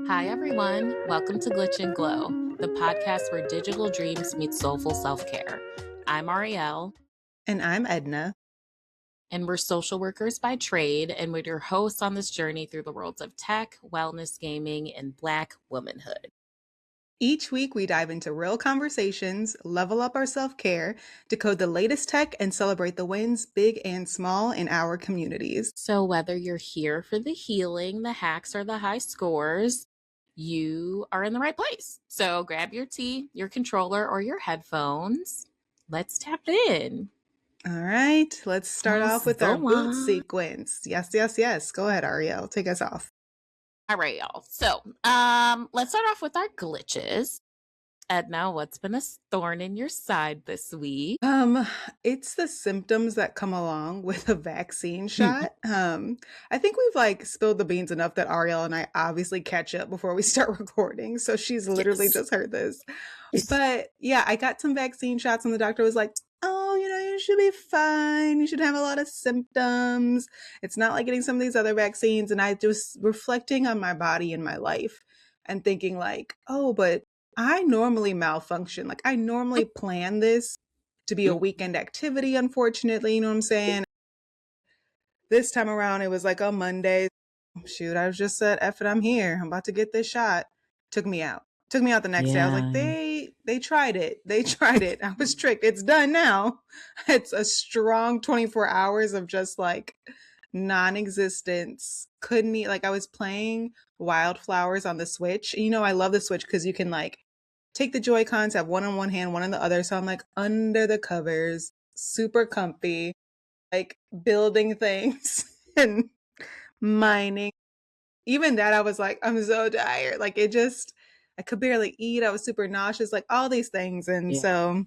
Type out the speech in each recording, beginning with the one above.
Hi, everyone. Welcome to Glitch and Glow, the podcast where digital dreams meet soulful self-care. I'm Ariel. And I'm Edna. And we're social workers by trade, and we're your hosts on this journey through the worlds of tech, wellness, gaming, and Black womanhood. Each week, we dive into real conversations, level up our self-care, decode the latest tech, and celebrate the wins, big and small, in our communities. So whether you're here for the healing, the hacks, or the high scores, you are in the right place. So grab your tea, your controller, or your headphones. Let's tap in. All right, let's start off with our boot sequence. Yes. Go ahead, Ariel. Take us off. All right, y'all. So let's start off with our glitches. Edna, what's been a thorn in your side this week? It's the symptoms that come along with a vaccine shot. I think we've spilled the beans enough that Ariel and I obviously catch up before we start recording. So she's literally just heard this. But yeah, I got some vaccine shots and the doctor was like, oh, you should be fine. You should have a lot of symptoms. It's not like getting some of these other vaccines. And I just reflecting on my body and my life and thinking oh, but I normally malfunction. I normally plan this to be a weekend activity, unfortunately. You know what I'm saying? This time around, it was on Monday. Shoot, I was just said, F it, I'm here. I'm about to get this shot. Took me out the next day. I was like, they tried it. They tried it. I was tricked. It's done now. It's a strong 24 hours of just non-existence. Couldn't eat. I was playing Wildflowers on the Switch. I love the Switch because you can take the Joy-Cons, have one in one hand, one in the other. So I'm under the covers, super comfy, building things and mining. Even that, I was I'm so tired. I could barely eat. I was super nauseous, all these things. And so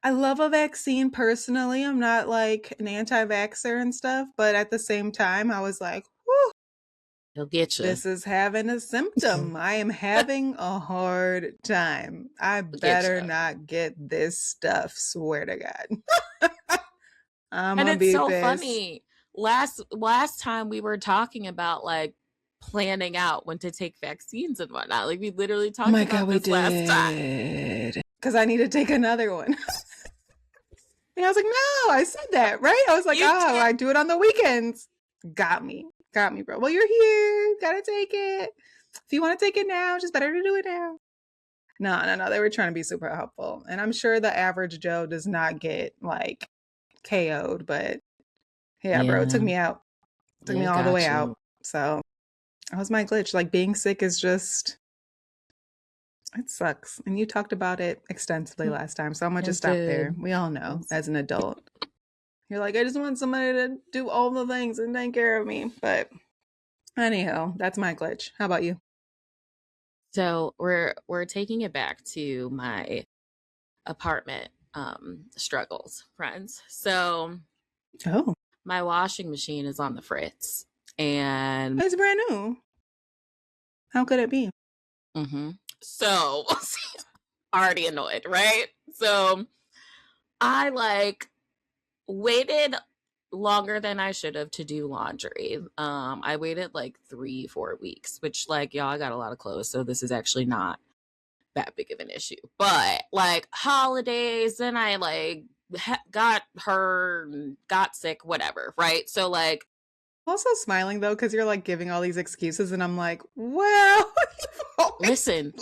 I love a vaccine personally. I'm not an anti-vaxxer and stuff, but at the same time, I was whew, he'll get you. This is having a symptom. I am having a hard time. I better not get this stuff. Swear to God. And it's so funny. Last time we were talking about planning out when to take vaccines and whatnot. We literally talked about this last time. Because I need to take another one. And I was no, I said that, right? I was I do it on the weekends. Got me, bro. Well, you're here. Gotta take it. If you want to take it now, it's just better to do it now. No. They were trying to be super helpful. And I'm sure the average Joe does not get KO'd, but yeah, bro, it took me out. It took me all the way out. So that was my glitch. Being sick is just, it sucks. And you talked about it extensively last time. So I'm going to just stop there. We all know as an adult. You're I just want somebody to do all the things and take care of me. But anyhow, that's my glitch. How about you? So we're taking it back to my apartment struggles, friends. So my washing machine is on the fritz. And it's brand new. How could it be? So already annoyed, right? So I waited longer than I should have to do laundry. I waited 3-4 weeks, which y'all, I got a lot of clothes, so this is actually not that big of an issue. But holidays, and I got hurt, got sick, whatever, right? So also smiling though, because you're giving all these excuses, and I'm well, listen,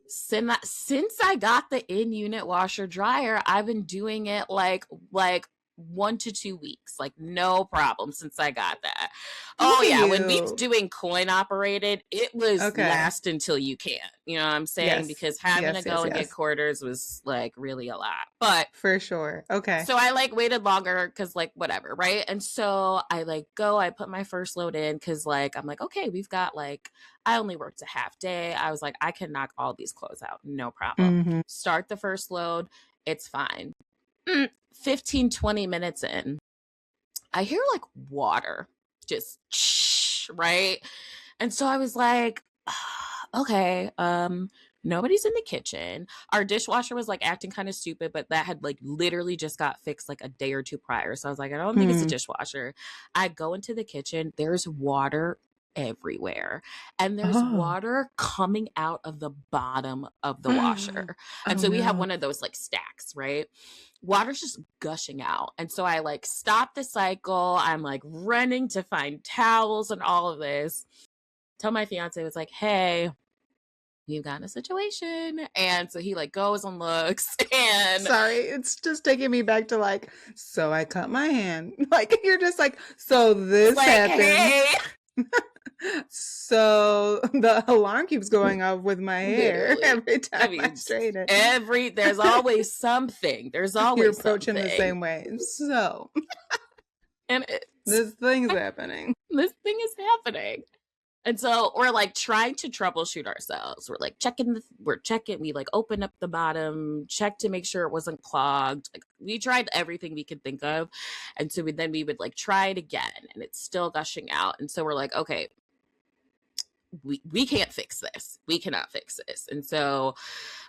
since I got the in-unit washer dryer, I've been doing it 1 to 2 weeks, no problem since I got that. When we was doing coin operated, it was last until you can't, you know what I'm saying? Because having to go and get quarters was really a lot, but for sure. Okay. So I waited longer because whatever, right? And so I I put my first load in because I'm okay, we've got I only worked a half day. I was I can knock all these clothes out, no problem. Start the first load, it's fine. 15-20 minutes in, I hear water just right, and so I was okay, nobody's in the kitchen. Our dishwasher was acting kind of stupid, but that had literally just got fixed a day or two prior. So I was I don't think it's a dishwasher. I go into the kitchen, there's water everywhere. And there's Oh. water coming out of the bottom of the washer. And Oh so we have no. one of those like stacks, right? Water's just gushing out. And so I like stop the cycle. I'm like running to find towels and all of this. Tell my fiance, was like, hey, we've got a situation. And so he like goes and looks and Sorry, it's just taking me back to like, so I cut my hand. Like you're just like, so it's this like, happened. hey, So the alarm keeps going off with my hair literally. every I time I mean, straighten it. there's always something. There's You're always approaching the something. same way. So And it's, this thing's happening. this thing is happening. And so we're like trying to troubleshoot ourselves. We're like we like open up the bottom, check to make sure it wasn't clogged. Like we tried everything we could think of. And so we would like try it again and it's still gushing out. And so we're like, okay, we can't fix this. We cannot fix this. And so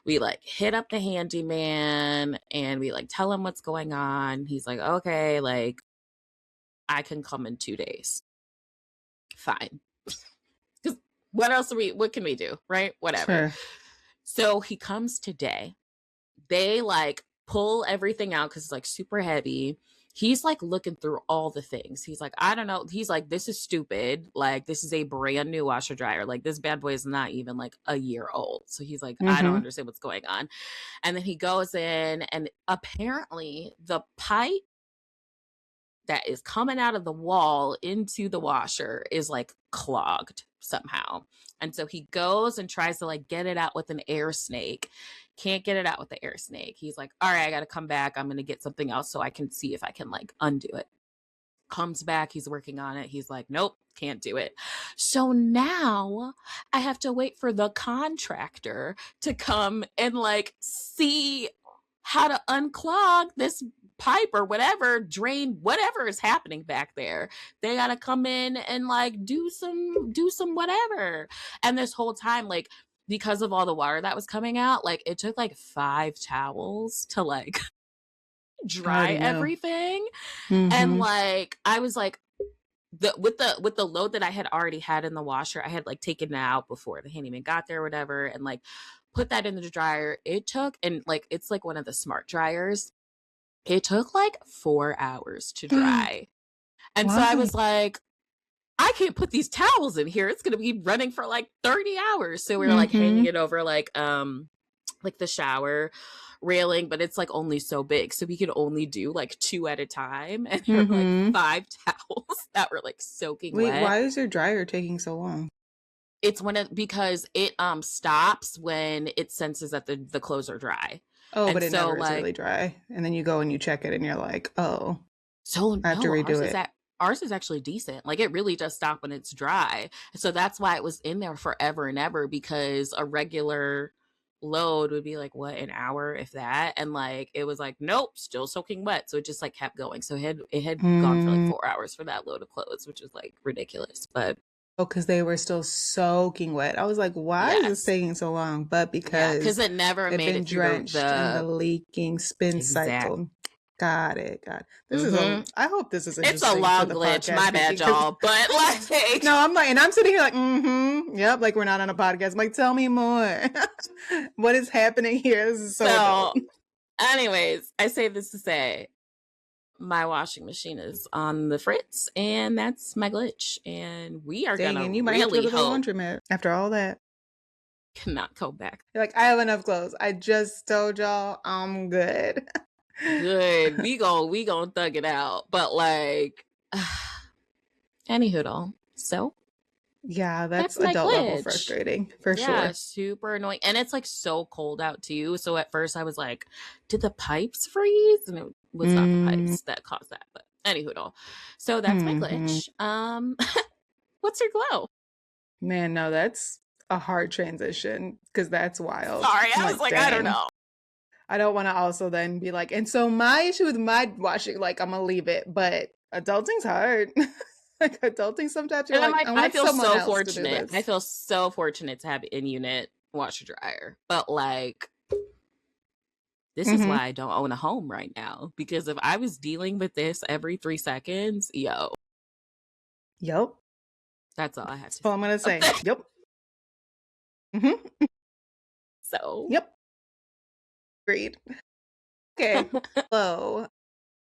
we like hit up the handyman and we like tell him what's going on. He's like, okay, like I can come in 2 days. Fine. Because what can we do? Right? Whatever. Sure. So he comes today. They like pull everything out because it's like super heavy. He's like looking through all the things. He's like, I don't know. He's like, this is stupid. Like, this is a brand new washer dryer. Like, this bad boy is not even like a year old. So he's like, I don't Mm-hmm. understand what's going on. And then he goes in, and apparently the pipe that is coming out of the wall into the washer is like clogged somehow. And so he goes and tries to like get it out with an air snake. Can't get it out with the air snake. He's like, all right, I got to come back. I'm going to get something else so I can see if I can like undo it. Comes back, he's working on it. He's like, nope, can't do it. So now I have to wait for the contractor to come and like see how to unclog this pipe or whatever, drain whatever is happening back there. They got to come in and like do some whatever. And this whole time, like, because of all the water that was coming out, like it took like 5 towels to like I dry already know. everything. And Mm-hmm. like I was like, with the load that I had already had in the washer, I had like taken it out before the handyman got there or whatever, and like put that in the dryer. It took, and like it's like one of the smart dryers. It took like 4 hours to dry. And so I Why? was like, I can't put these towels in here. It's gonna be running for like 30 hours. So we were like Mm-hmm. hanging it over like the shower railing, but it's like only so big. So we could only do like 2 at a time. And there were like Mm-hmm. 5 towels that were like soaking Wait, wet. why is your dryer taking so long? It's because it stops when it senses that the clothes are dry. Oh, And but it so never is like really dry. And then you go and you check it and you're like, oh, so I have to no, redo it. ours is actually decent. Like it really does stop when it's dry. So that's why it was in there forever and ever, because a regular load would be like what, an hour if that, and like it was like nope, still soaking wet. So it just like kept going. So it had gone for like Mm. 4 hours for that load of clothes, which is like ridiculous. But Oh, because they were still soaking wet. I was like, why is this yes, taking so long? But yeah, because because it never they've made been it through the drenched in the leaking spin exact. cycle. Got it. Got it. Mm-hmm. I hope this is It's a interesting for long the glitch. podcast My bad, speaking because y'all. But like, no, I'm like, and I'm sitting here like, mm-hmm. Yep, like we're not on a podcast. I'm like, tell me more. What is happening here? This is so adult. so, anyways, I say this to say my washing machine is on the fritz, and that's my glitch. And we are Dang, gonna and you might have to go really to the hope laundromat after all that. cannot go back. You're like, I have enough clothes. I just told y'all I'm good. Good. We gonna thug it out. But like, anywho, though. So Yeah, that's that's my adult level glitch. frustrating for Yeah, sure. super annoying. And it's like so cold out too. So at first I was like, did the pipes freeze? And it was not the Mm, pipes that caused that. But anywho, though. So that's my hmm. glitch. What's your glow? Man, no, that's a hard transition because that's wild. Sorry, I'm I was like, like, I don't dang. know. I don't want to also then be like, and so my issue with my washing, like, I'm gonna leave it, but adulting's hard. Like, adulting sometimes you're And I'm like, like, I I want feel someone so else to do fortunate. I this. feel so fortunate to have in unit washer dryer. But like, this is Mm-hmm. why I don't own a home right now. Because if I was dealing with this every 3 seconds, yo. Yep. That's all I have That's to all I'm gonna say. say. Yep. Hmm. So, Yep. Agreed. Okay. Hello.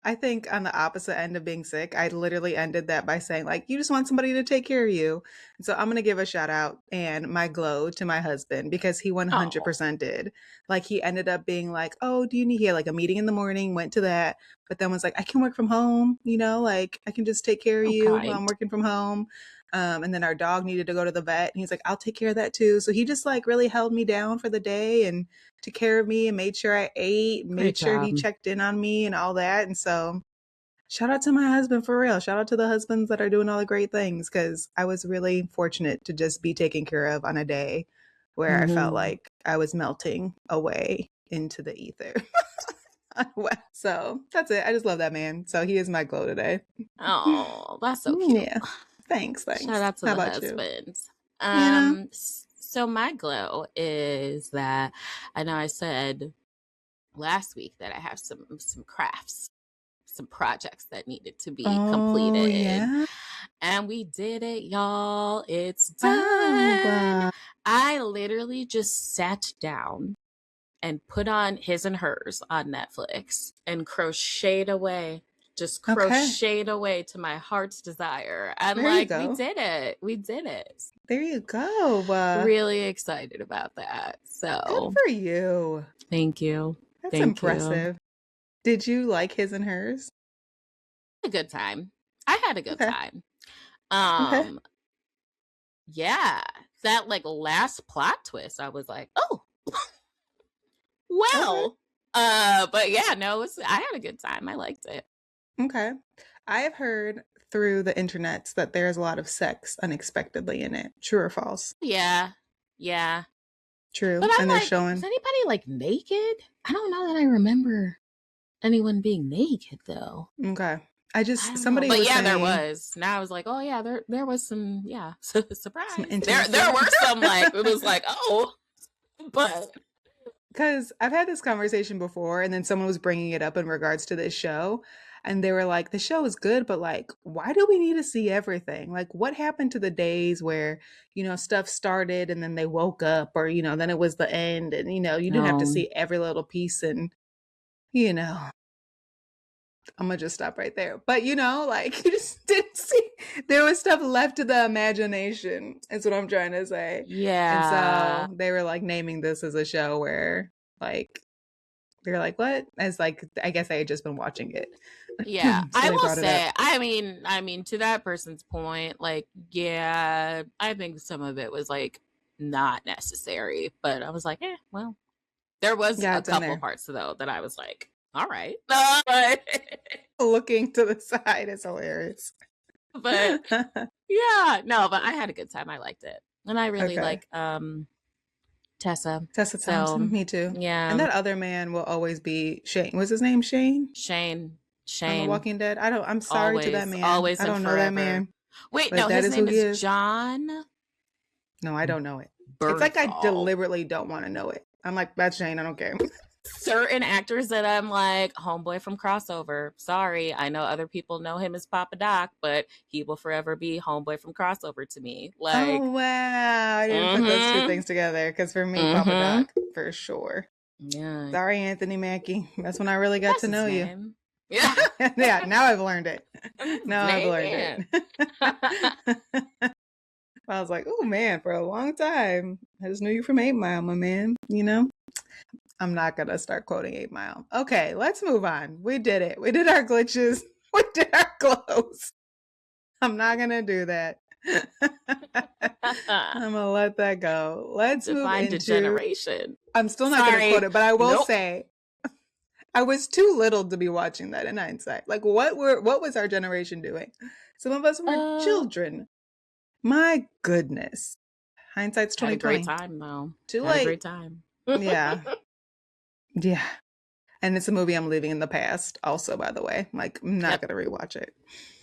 I think on the opposite end of being sick, I literally ended that by saying, like, you just want somebody to take care of you. And so I'm going to give a shout out and my glow to my husband because he oh, 100% did. Like, he ended up being like, oh, do you need, he had like a meeting in the morning, went to that, but then was like, I can work from home, like, I can just take care of you while okay. I'm working from home. And then our dog needed to go to the vet and he's like, I'll take care of that too. So he just like really held me down for the day and took care of me and made sure I ate, Great made sure job. he checked in on me and all that. And so shout out to my husband for real. Shout out to the husbands that are doing all the great things because I was really fortunate to just be taken care of on a day where I felt Hmm. like I was melting away into the ether. So that's it. I just love that man. So he is my glow today. Oh, that's so cute. Yeah. Thanks. Shout Thanks. out to How the about you? husbands. You know? So my glow is that I know I said last week that I have some crafts, some projects that needed to be Oh, completed. yeah. And we did it, y'all. It's Wow. done. I literally just sat down and put on His and Hers on Netflix and crocheted away. Just Okay. crocheted away to my heart's desire. And There you like we go. did it. We did it. There you go. Really excited about that. Good So for you. thank you. That's Thank you. impressive. Did you like his and hers? A good time. I had a good Okay. time. Okay. Um, yeah. That like last plot twist, I was like, oh, Okay. well. But yeah, no, I had a good time. I liked it. Okay. I have heard through the internets that there's a lot of sex unexpectedly in it. True or false? Yeah. Yeah. But True. And they're I'm like, was showing. anybody like naked? I don't know that I remember anyone being naked though. Okay. I don't know. Somebody But was yeah, there saying was. Now I was like, oh yeah, there was some, yeah. some Surprise. There intimacy. were some like it was like, oh, but Because I've had this conversation before, and then someone was bringing it up in regards to this show. And they were like, the show is good, but like, why do we need to see everything? Like, what happened to the days where, stuff started and then they woke up, or, then it was the end, and, you didn't have to no. see every little piece. And, you know, I'm gonna just stop right there. But, like, you just didn't see, there was stuff left to the imagination, is what I'm trying to say. And Yeah. so they were like naming this as a show where, like, they're like, what? As like, I guess I had just been watching it. Yeah. So I they will brought it up. say, I mean, to that person's point, like, yeah, I think some of it was like not necessary. But I was like, well, there was Yeah, a it's in couple there. parts though that I was like, all right. Looking to the side is hilarious. But yeah, no, but I had a good time. I liked it. And I really Okay. like Tessa. Tessa Thompson, So me too. And yeah. that other man will always be Shane. Was his name Shane Shane. on The Shane. Walking Dead? I'm sorry to that Always. man. Always I and don't know that forever. man, Wait, but no, that his is who name he is is. John No, I don't know it. It's like I Bernthal. deliberately don't want to know it. I'm like, that's Shane. I don't care. Certain actors that I'm like, homeboy from crossover. Sorry, I know other people know him as Papa Doc, but he will forever be homeboy from crossover to me. Like, Oh, wow. I didn't put those two mm-hmm. things together because for me, Papa Mm-hmm. Doc, for sure. Yeah. Sorry, Anthony Mackie. That's when I really got That's to his know you. name. Yeah. Yeah, now I've learned it. That's his Now I've name, learned man. it. I was like, oh man, for a long time. I just knew you from 8 Mile, my man. I'm not going to start quoting 8 Mile. Okay, let's move on. We did it. We did our glitches. We did our glows. I'm not going to do that. I'm going to let that go. Let's move Divine into. degeneration. I'm still not going to quote Sorry. it, but I will Nope. say I was too little to be watching that in hindsight. Like what was our generation doing? Some of us were Uh, children. My goodness. Hindsight's had a great 2020. time though. Too Had a late. great time. Yeah. Yeah. And it's a movie I'm leaving in the past, also, by the way. Like, I'm not Yep. gonna rewatch it.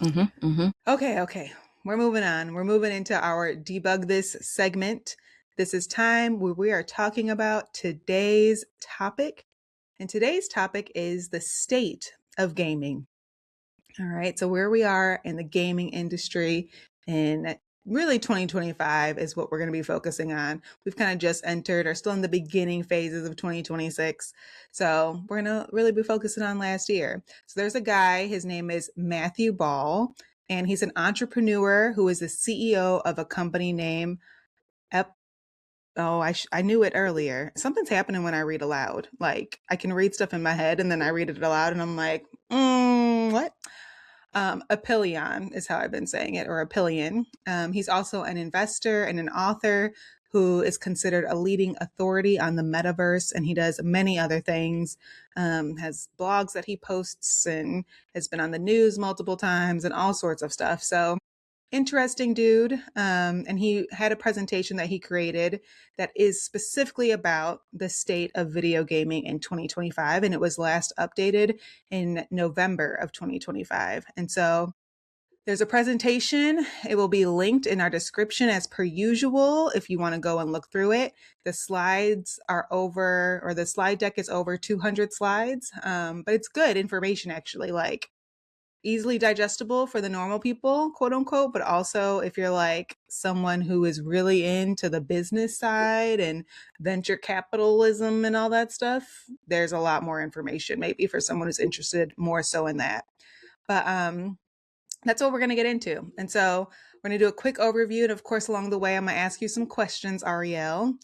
Mm-hmm. Mm-hmm. Okay, okay. We're moving on. We're moving into our debug this segment. This is time where we are talking about today's topic. And today's topic is the state of gaming. All right. So where we are in the gaming industry in really 2025 is what we're going to be focusing on. We've kind of just entered or still in the beginning phases of 2026. So we're going to really be focusing on last year. So there's a guy, his name is Matthew Ball, and he's an entrepreneur who is the CEO of a company named Ep. Oh, I knew it earlier. Something's happening when I read aloud. Like I can read stuff in my head and then I read it aloud and I'm like, what? Apillion is how I've been saying it, or Apillion. He's also an investor and an author who is considered a leading authority on the metaverse, and he does many other things. Has blogs that he posts and has been on the news multiple times and all sorts of stuff. So interesting dude. And he had a presentation that he created that is specifically about the state of video gaming in 2025. And it was last updated in November of 2025. And so there's a presentation. It will be linked in our description as per usual if you want to go and look through it. The slides are over, or the slide deck is over 200 slides. But it's good information, actually. Like, easily digestible for the normal people, quote unquote, but also if you're like someone who is really into the business side and venture capitalism and all that stuff, there's a lot more information maybe for someone who's interested more so in that. But that's what we're going to get into. And so we're going to do a quick overview. And of course, along the way, I'm going to ask you some questions, Ariel.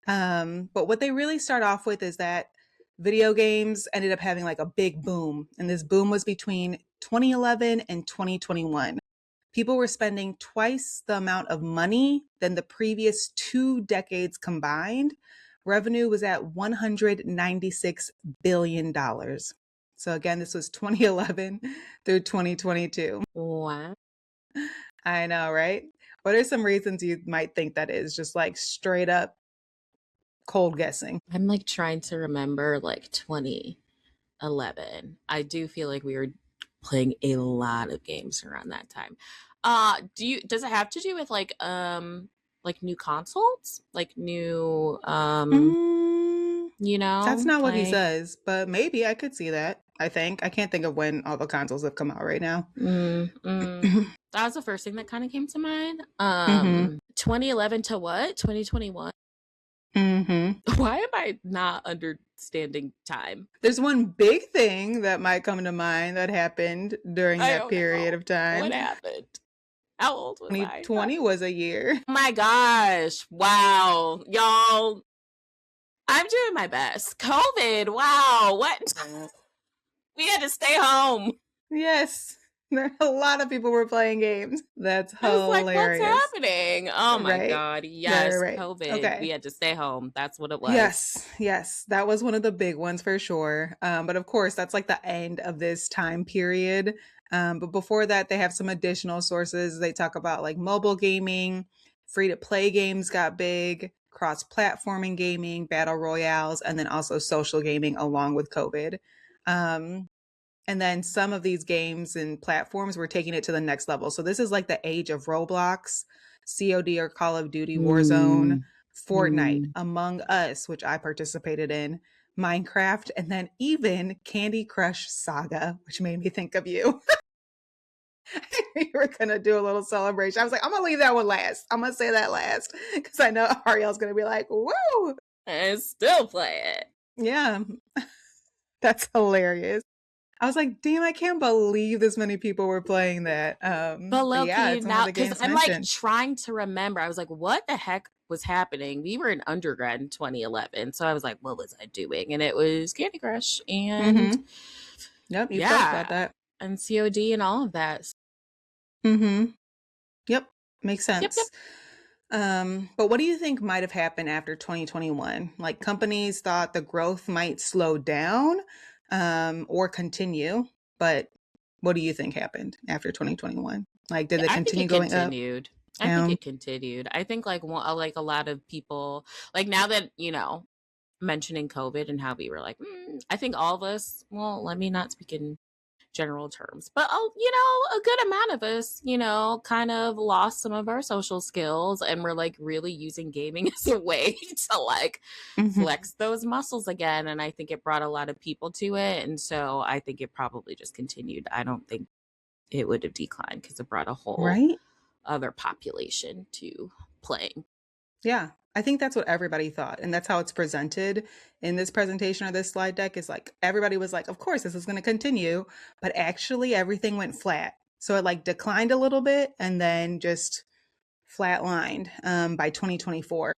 But what they really start off with is that video games ended up having like a big boom. And this boom was between 2011 and 2021. People were spending twice the amount of money than the previous 2 decades combined. Revenue was at $196 billion. So again, this was 2011 through 2022. Wow. I know, right? What are some reasons you might think that is? Just like straight up cold guessing. I'm like trying to remember like 2011. I do feel like we were playing a lot of games around that time. Does it have to do with like new consoles? Like new Mm, you that's know, not what he like says, but maybe I could see that. I think. I can't think of when all the consoles have come out right now. that was the first thing that kind of came to mind. Mm-hmm. 2011 to what? 2021. Mm-hmm. Why am I not understanding time? There's one big thing that might come to mind that happened during I that don't period know. of time. What happened? How old was I? 2020 was a year. Oh my gosh. Wow. Y'all, I'm doing my best. COVID. Wow. What? We had to stay home. Yes. A lot of people were playing games. That's I was like, what's hilarious. happening? Oh my Right. God. Right, Yes, right. COVID. We Okay. had to stay home. That's what it was. Yes, yes, that was one of the big ones for sure. But of course, that's like the end of this time period. But before that, they have some additional sources. They talk about like mobile gaming, free to play games got big, cross platforming gaming, battle royales, and then also social gaming along with COVID. Um, and then some of these games and platforms were taking it to the next level. So this is like the age of Roblox, COD or Call of Duty Warzone, Mm, Fortnite, mm. Among Us, which I participated in, Minecraft, and then even Candy Crush Saga, which made me think of you. We were gonna do a little celebration. I was like, I'm gonna leave that one last. I'm gonna say that last because I know Ariel's gonna be like, "Woo, And still play it. yeah, that's hilarious." I was like, damn, I can't believe this many people were playing that. But But low yeah, key it's one of now, the because games I'm like mentioned. trying to remember. I was like, what the heck was happening? We were in undergrad in 2011. So I was like, what was I doing? And it was Candy Crush and Mm-hmm. Yep, you've talked about yeah, that. and COD and all of that. Mm-hmm. Yep, makes Yep, yep. sense. But what do you think might have happened after 2021? Like companies thought the growth might slow down, or continue, but what do you think happened after 2021? Like, did Yeah, they I think continue it going up, continued. I think down? it continued. I think like a lot of people like now that mentioning COVID and how we were like, I think all of us. Well, let me not speak in general terms, but a good amount of us, kind of lost some of our social skills and we're like really using gaming as a way to like Mm-hmm. flex those muscles again. And I think it brought a lot of people to it. And so I think it probably just continued. I don't think it would have declined because it brought a whole Right? other population to playing. Yeah. I think that's what everybody thought. And that's how it's presented in this presentation or this slide deck is like everybody was like, of course, this is going to continue. But actually, everything went flat. So it like declined a little bit and then just flatlined by 2024,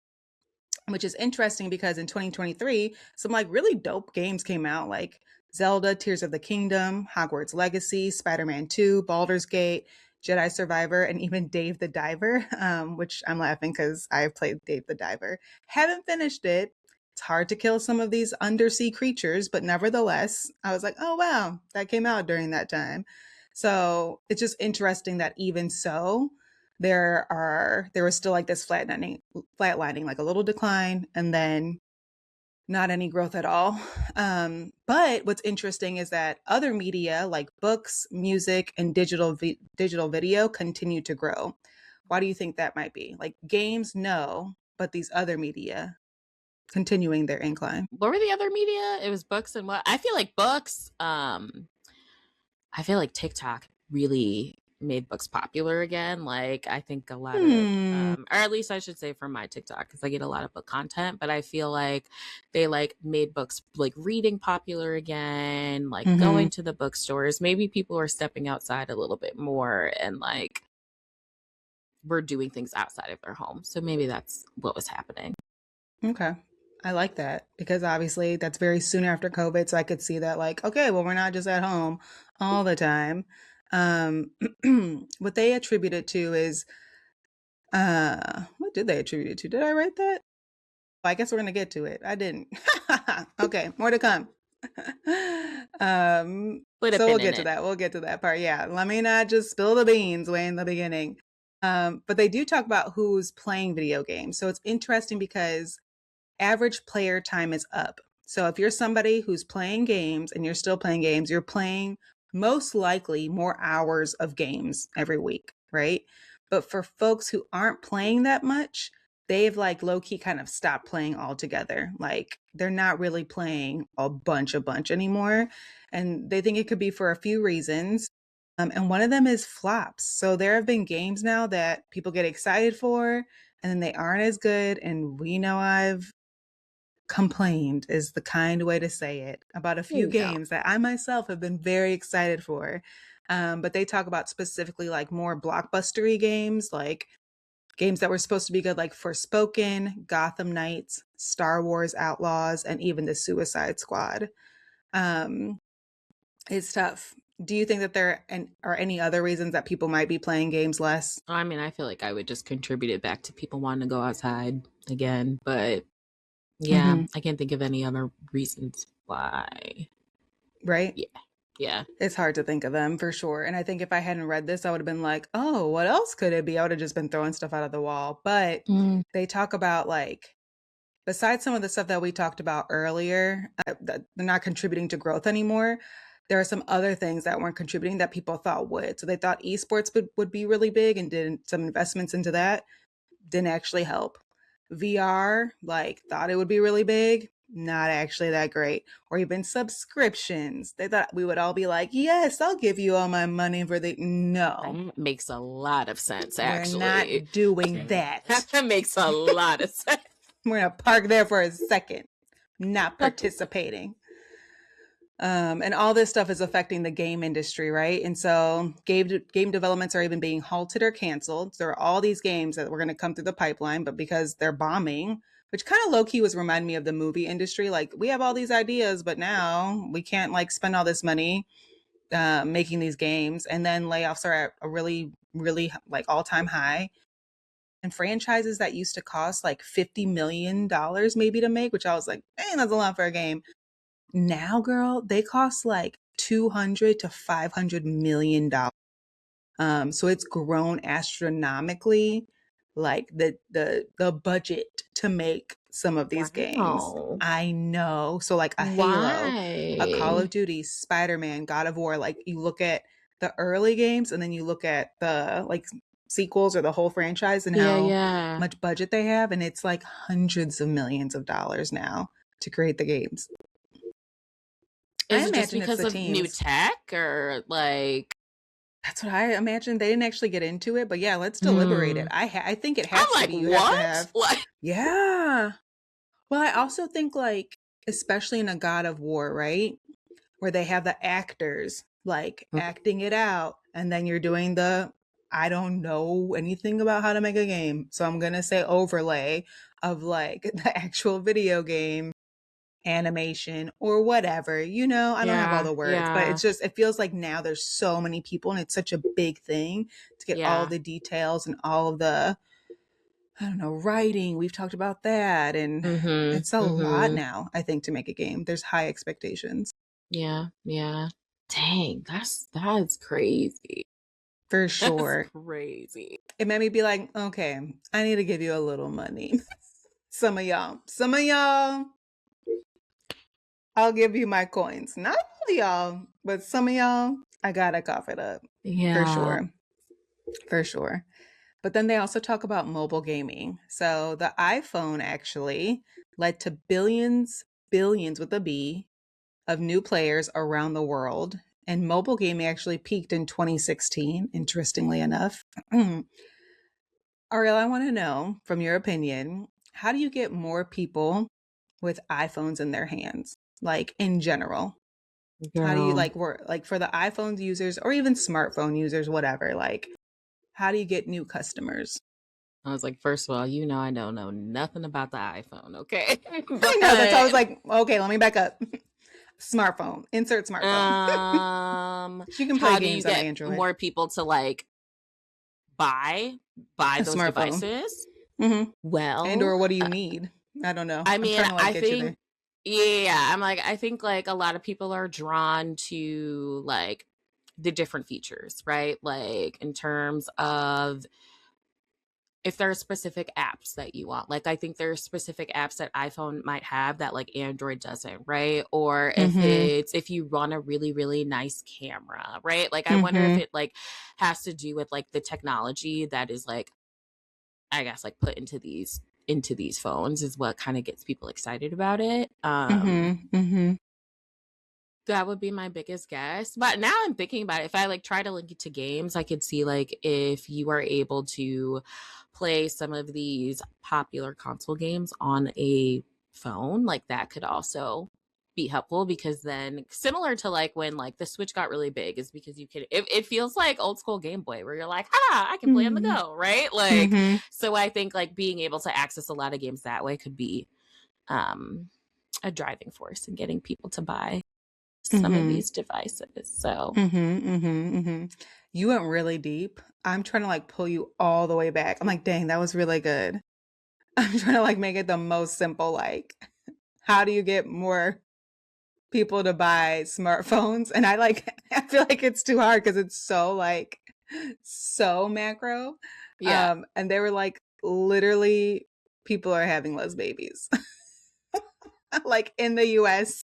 which is interesting because in 2023, some like really dope games came out like Zelda, Tears of the Kingdom, Hogwarts Legacy, Spider-Man 2, Baldur's Gate, Jedi Survivor, and even Dave the Diver, which I'm laughing because I've played Dave the Diver. Haven't finished it. It's hard to kill some of these undersea creatures, but nevertheless, I was like, oh, wow, that came out during that time. So it's just interesting that even so, there was still like this flatlining, like a little decline, and then not any growth at all. But what's interesting is that other media like books, music, and digital video continue to grow. Why do you think that might be? Like games, no, but these other media continuing their incline. What were the other media? It was books and what? I feel like books. I feel like TikTok really made books popular again. Like I think a lot of, Hmm. or at least I should say from my TikTok, because I get a lot of book content. But I feel like they like made books like reading popular again, like Mm-hmm. going to the bookstores. Maybe people are stepping outside a little bit more and like we're doing things outside of their home. So maybe that's what was happening. Okay. I like that because obviously that's very soon after COVID. So I could see that, like, okay, well, we're not just at home all the time. Um, what they attribute it to is, what did they attribute it to? Did I write that? Well, I guess we're going to get to it. I didn't. Okay, more to come. Put a So pin we'll in get to it. that. We'll get to that part. Yeah. Let me not just spill the beans way in the beginning. But they do talk about who's playing video games. So it's interesting because average player time is up. So if you're somebody who's playing games and you're still playing games, you're playing most likely more hours of games every week, right? But for folks who aren't playing that much, they've like low key kind of stopped playing altogether. Like they're not really playing a bunch anymore. And they think it could be for a few reasons. And one of them is flops. So there have been games now that people get excited for and then they aren't as good. And we know I've complained is the kind way to say it about a There few you go. games that I myself have been very excited for. But they talk about specifically like more blockbustery games, like games that were supposed to be good, like Forspoken, Gotham Knights, Star Wars Outlaws, and even the Suicide Squad. Um, it's tough. Do you think that are any other reasons that people might be playing games less? I mean, I feel like I would just contribute it back to people wanting to go outside again, but yeah, Mm-hmm. I can't think of any other reasons why. Right? Yeah. Yeah. It's hard to think of them for sure. And I think if I hadn't read this, I would have been like, oh, what else could it be? I would have just been throwing stuff out of the wall. But Mm, they talk about like, besides some of the stuff that we talked about earlier, that they're not contributing to growth anymore. There are some other things that weren't contributing that people thought would. So they thought esports would be really big and did some investments into that. Didn't actually help. VR, like, thought it would be really big, not actually that great. Or even subscriptions. They thought we would all be like, yes, I'll give you all my money for the. No, that makes a lot of sense, we're actually. not doing that. That makes a lot of sense. We're going to park there for a second, not participating. And all this stuff is affecting the game industry, right? And so game developments are even being halted or canceled. There are all these games that were going to come through the pipeline, but because they're bombing, which kind of low key was reminding me of the movie industry. Like we have all these ideas, but now we can't like spend all this money making these games, and then layoffs are at a really like all time high. And franchises that used to cost like $50 million maybe to make, which I was like, dang, that's a lot for a game now, girl, they cost like 200 to $500 million. So it's grown astronomically, like the budget to make some of these games. Wow. I know. So like a Halo, a Call Why? of Duty, Spider-Man, God of War, like you look at the early games and then you look at the like sequels or the whole franchise and Yeah, how yeah. much budget they have, and it's like hundreds of millions of dollars now to create the games. I Is it just imagine it's because the of new teams. tech or like That's what I imagine. They didn't actually get into it, but yeah, let's deliberate it. Mm. I think it I'm has to like, be. You have to what? have. Like, Yeah. Well, I also think like, especially in a God of War, right? Where they have the actors like acting it out, and then you're doing the I don't know anything about how to make a game, so I'm gonna say overlay of like the actual video game animation or whatever. I don't have all yeah, the words, but yeah, it's just it feels like now there's so many people and it's such a big thing to get all yeah. the details and all of the I don't know, writing. We've talked about that and Mm-hmm. it's a lot Mm-hmm. now, I think, to make a game. There's high expectations. Yeah, yeah. Dang, that's crazy. For That's sure. crazy. It made me be like, okay, I need to give you a little money. Some of y'all, I'll give you my coins. Not all of y'all, but some of y'all, I gotta cough it up. For Yeah. sure. For sure. But then they also talk about mobile gaming. So the iPhone actually led to billions with a B, of new players around the world. And mobile gaming actually peaked in 2016, interestingly enough. Ariel, I want to know from your opinion, how do you get more people with iPhones in their hands? Like in general, how do you Girl. like work like for the iPhone users or even smartphone users, whatever? Like, how do you get new customers? I was like, first of all, I don't know nothing about the iPhone, okay? I know that's always But like, okay, let me back up. Smartphone, insert smartphone. You can play how do you games on get Android. more people to like buy buy A those smartphone. devices? Mm-hmm. And Well, or what do you need? I don't know. I I'm mean, trying to like I get you think there. yeah, I think like a lot of people are drawn to like the different features, right? Like in terms of if there are specific apps that you want. Like I think there are specific apps that iPhone might have that like Android doesn't, right? Or Mm-hmm. if you want a really really nice camera, right? Like I wonder if Mm-hmm. it like has to do with like the technology that is like I guess like put into these phones is what kind of gets people excited about it. Mm-hmm. Mm-hmm. That would be my biggest guess. But now I'm thinking about it. If I like try to link it to games, I could see like if you are able to play some of these popular console games on a phone, like that could also be helpful because then similar to like when like the Switch got really big is because you can it feels like old school Game Boy where you're like, ah, I can play on the Mm-hmm. go, right? Like Mm-hmm. so I think like being able to access a lot of games that way could be um a driving force in getting people to buy some of Mm-hmm. these devices. So, Mm-hmm. Mm-hmm. Mm-hmm. You went really deep. I'm trying to like pull you all the way back. I'm like, dang, that was really good. I'm trying to like make it the most simple, like, how do you get more people to buy smartphones? And I like I feel like it's too hard because it's so like so macro. yeah. And they were like literally people are having less babies. Like in the US.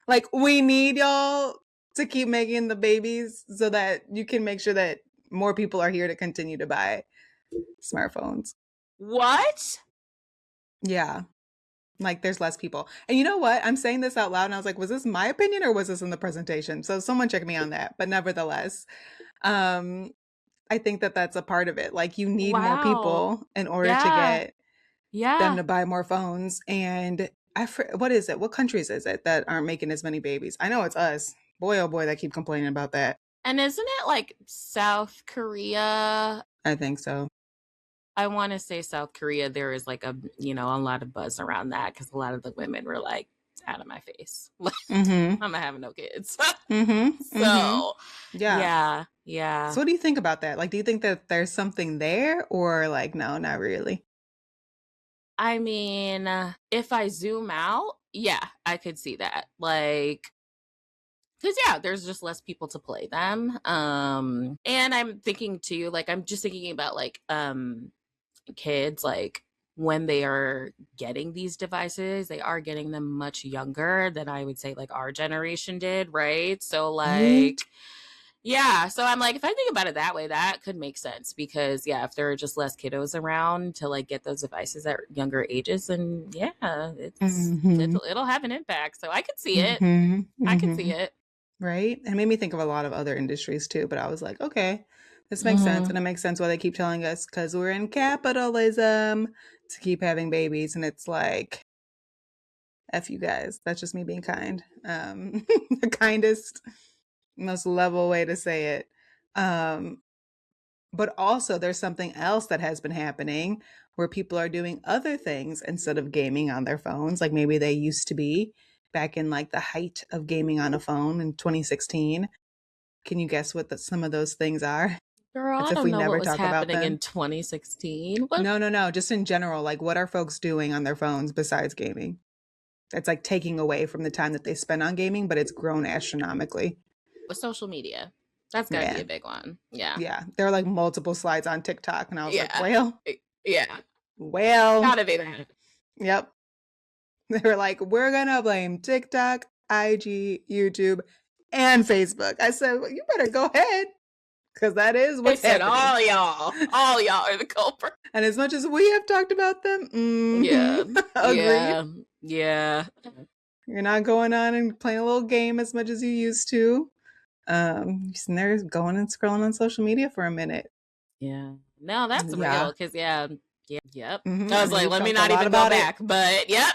Like we need y'all to keep making the babies so that you can make sure that more people are here to continue to buy smartphones. What? Yeah. Like there's less people. And you know what? I'm saying this out loud and I was like, was this my opinion or was this in the presentation? So someone check me on that. But nevertheless, um I think that that's a part of it. Like you need more Wow. people in order to Yeah. get them Yeah. to buy more phones and what is it? What countries is it that aren't making as many babies? I know it's us. Boy oh boy, that keep complaining about that. And isn't it like South Korea? I think so. I want to say South Korea. There is like a lot of buzz around that because a lot of the women were like, out of my face. Mhm. I'm not having no kids. Mhm. Mhm. So, Yeah. yeah. Yeah. So what do you think about that? Like do you think that there's something there or like no, not really? I mean, if I zoom out, yeah, I could see that. Like, because yeah, there's just less people to play them. And I'm thinking too, like I'm just thinking about like kids, like when they are getting these devices, they are getting them much younger than I would say like our generation did, right? So Right? like yeah, so I'm like, if I think about it that way, that could make sense because yeah, if there are just less kiddos around to like get those devices at younger ages, then yeah, Mhm. it'll have an impact. So I could see it. Mhm. I could see Mhm. it. Right? And it made me think of a lot of other industries too, but I was like, okay, this makes sense. And Hmm. it makes sense why they keep telling us because we're in capitalism to keep having babies. And it's like, F you guys. That's just me being kind. The kindest, most level way to say it. Um, but also, there's something else that has been happening where people are doing other things instead of gaming on their phones, like maybe they used to be back in like the height of gaming on a phone in 2016. Can you guess what some of those things are? Girl, As I if don't we know what never was talk about happening them. in 2016. What No, no, no. Just in general, like what are folks doing on their phones besides gaming? It's like taking away from the time that they spend on gaming, but it's grown astronomically. was social media? That's got to be Yeah. a big one. Yeah. Yeah. There are like multiple slides on TikTok, and I was like, Yeah. Yeah. well, Gotta be that. yep. They were like, we're going to blame TikTok, IG, YouTube, and Facebook. I said, well, you better go ahead because that is They what's said happening. all y'all are the culprit. And as much as we have talked about them, Yeah. agreed. Yeah. Yeah. You're not going on and playing a little game as much as you used to. You're sitting there going and scrolling on social media for a minute. Yeah. No, that's Yeah. real. Cause yeah. Yeah. Yep. I I was mean, like, we've let me talked a not lot even go about it. back. But yep.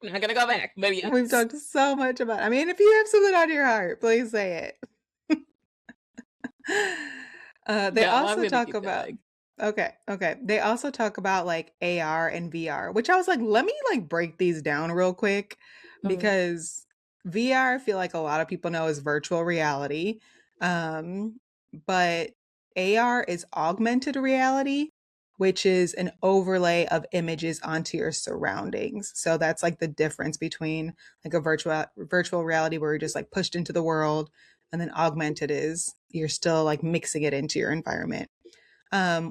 I'm not gonna go back. But We've yes. talked so much about it. I mean, if you have something on your heart, please say it. They No, I'm also gonna talk keep about going. okay, okay. They also talk about like AR and VR, which I was like, let me like break these down real quick Mhm. because VR, I feel like a lot of people know is virtual reality. But AR is augmented reality, which is an overlay of images onto your surroundings. So that's like the difference between like a virtual reality where you're just like pushed into the world, and then augmented is you're still like mixing it into your environment.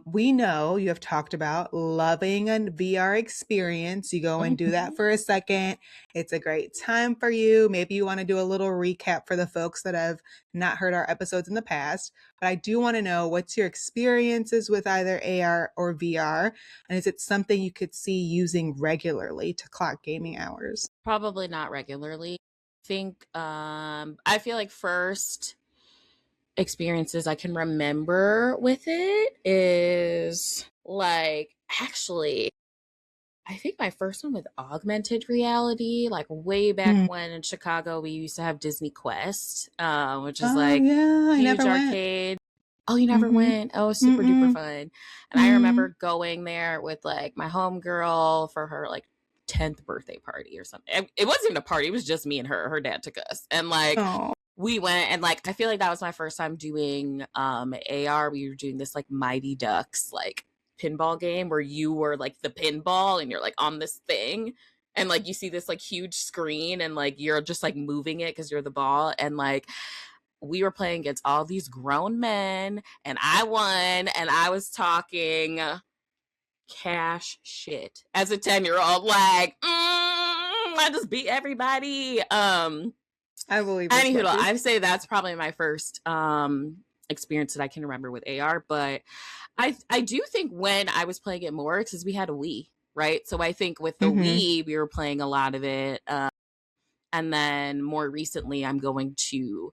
We know you have talked about loving a VR experience. You go and do that Mhm. for a second. It's a great time for you. Maybe you want to do a little recap for the folks that have not heard our episodes in the past. But I do want to know what's your experiences with either AR or VR? And is it something you could see using regularly to clock gaming hours? Probably not regularly. Think I feel like first experiences I can remember with it is like actually I think my first one with augmented reality, like way back Hmm. when in Chicago we used to have Disney Quest, which is Oh, like yeah. I huge never went. arcade. Oh, you never Mm-hmm. went? Oh, super duper Mm-mm. fun. And I Mm. remember going there with like my homegirl for her like 10th birthday party or something. It wasn't even a party, it was just me and her. Her dad took us. And like Oh. we went and like I feel like that was my first time doing AR. We were doing this like Mighty Ducks like pinball game where you were like the pinball and you're like on this thing and like you see this like huge screen and like you're just like moving it because you're the ball and like we were playing against all these grown men and I won and I was talking cash shit as a 10-year old like I just beat everybody. I believe this Anywho, puppy. I'd say that's probably my first experience that I can remember with AR. But I do think when I was playing it more because we had a Wii, right? So I think with the Mm-hmm. Wii we were playing a lot of it. And then more recently, I'm going to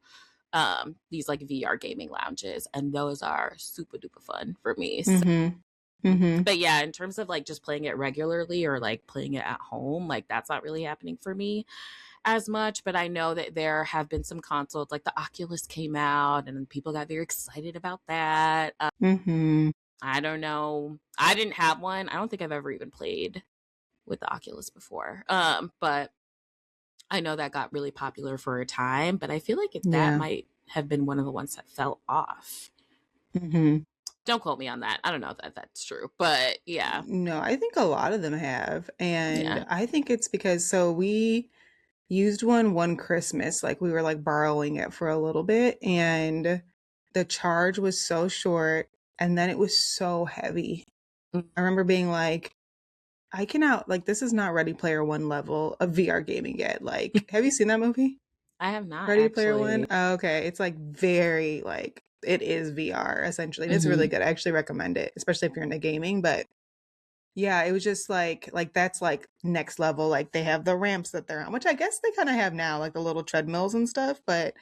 these like VR gaming lounges, and those are super duper fun for me. So, Mm-hmm. Mm-hmm. but yeah, in terms of like just playing it regularly or like playing it at home, like that's not really happening for me as much, but I know that there have been some consoles like the Oculus came out and people got very excited about that. Mm-hmm. I don't know. I didn't have one. I don't think I've ever even played with the Oculus before. But I know that got really popular for a time, but I feel like that Yeah. might have been one of the ones that fell off. Mm-hmm. Don't quote me on that. I don't know that that's true, but yeah. No, I think a lot of them have. And Yeah. I think it's because so we used one Christmas, like we were like borrowing it for a little bit, and the charge was so short and then it was so heavy. Mm. I remember being like, I cannot like this is not Ready Player One level of VR gaming yet. Like, have you seen that movie? I have not Ready Player One? actually. Oh, okay. It's like very like it is VR essentially. And it's really Hmm. good. I actually recommend it, especially if you're into gaming. But Yeah, it was just like that's like next level. Like they have the ramps that they're on, which I guess they kind of have now, like the little treadmills and stuff. But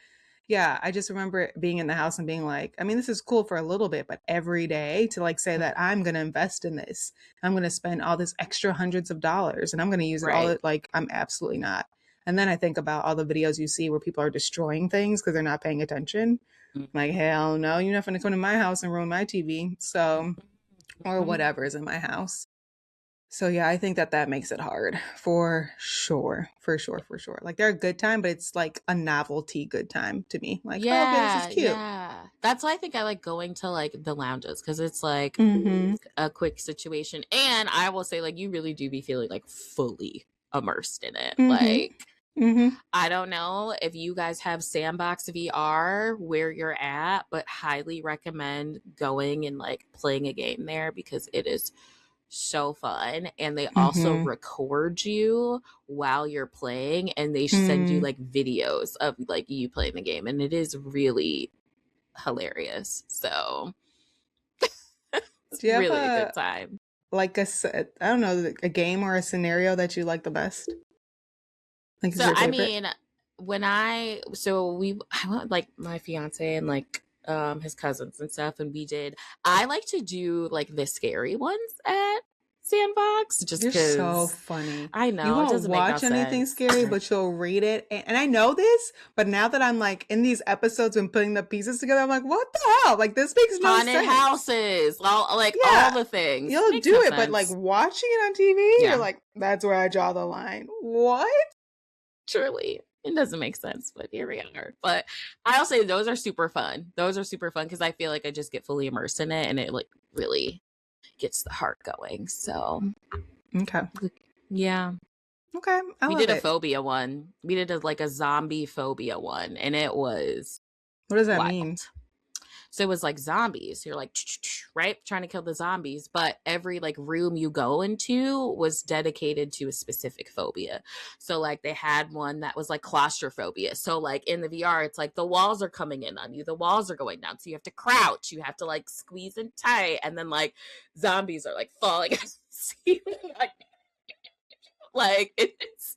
yeah, I just remember being in the house and being like, I mean, this is cool for a little bit, but every day to like say that I'm going to invest in this, I'm going to spend all this extra hundreds of dollars and I'm going to use it all. Right. Like, I'm absolutely not. And then I think about all the videos you see where people are destroying things because they're not paying attention. Like, hell no, you're not going to come to my house and ruin my TV. So, or Mhm. whatever's in my house. So yeah, I think that that makes it hard for sure, for sure, for sure. Like they're a good time, but it's like a novelty good time to me. Like, oh, okay, this is Yeah, cute. yeah. That's why I think I like going to like the lounges because it's like Mm-hmm. a quick situation. And I will say, like, you really do be feeling like fully immersed in it. Mm-hmm. Like, Mm-hmm. I don't know if you guys have Sandbox VR where you're at, but highly recommend going and like playing a game there because it is so fun. And they also Mm-hmm. record you while you're playing and they send you Mm. like videos of like you playing the game. And it is really hilarious. So it's Do you have really a good a time. like I don't know, a game or a scenario that you like the best? Like is So your I favorite? mean, I went with, like my fiance and like his cousins and stuff, and I like to do like the scary ones at Sandbox just You're so because funny. I You know it won't doesn't make no watch anything sense. scary, but you'll read it. And I know this, but now that I'm like in these episodes and putting the pieces together, I'm like, what the hell? Like this makes no Haunted sense. houses, all Yeah, the things you'll makes do no it, but like sense. watching it on TV, you're Yeah, like, that's where I draw the line. What? truly. It doesn't make sense, but here we are. But I'll say those are super fun. Those are super fun because I feel like I just get fully immersed in it and it like really gets the heart going. So Okay. yeah. Okay. I We love did a it. phobia one. We did like a zombie phobia one, and it was What does that mean? wild. So it was like zombies. You're like, right, trying to kill the zombies, but every like room you go into was dedicated to a specific phobia. So like they had one that was like claustrophobia. So like in the VR, it's like the walls are coming in on you, the walls are going down, so you have to crouch, you have to like squeeze in tight, and then like zombies are like falling. Like it's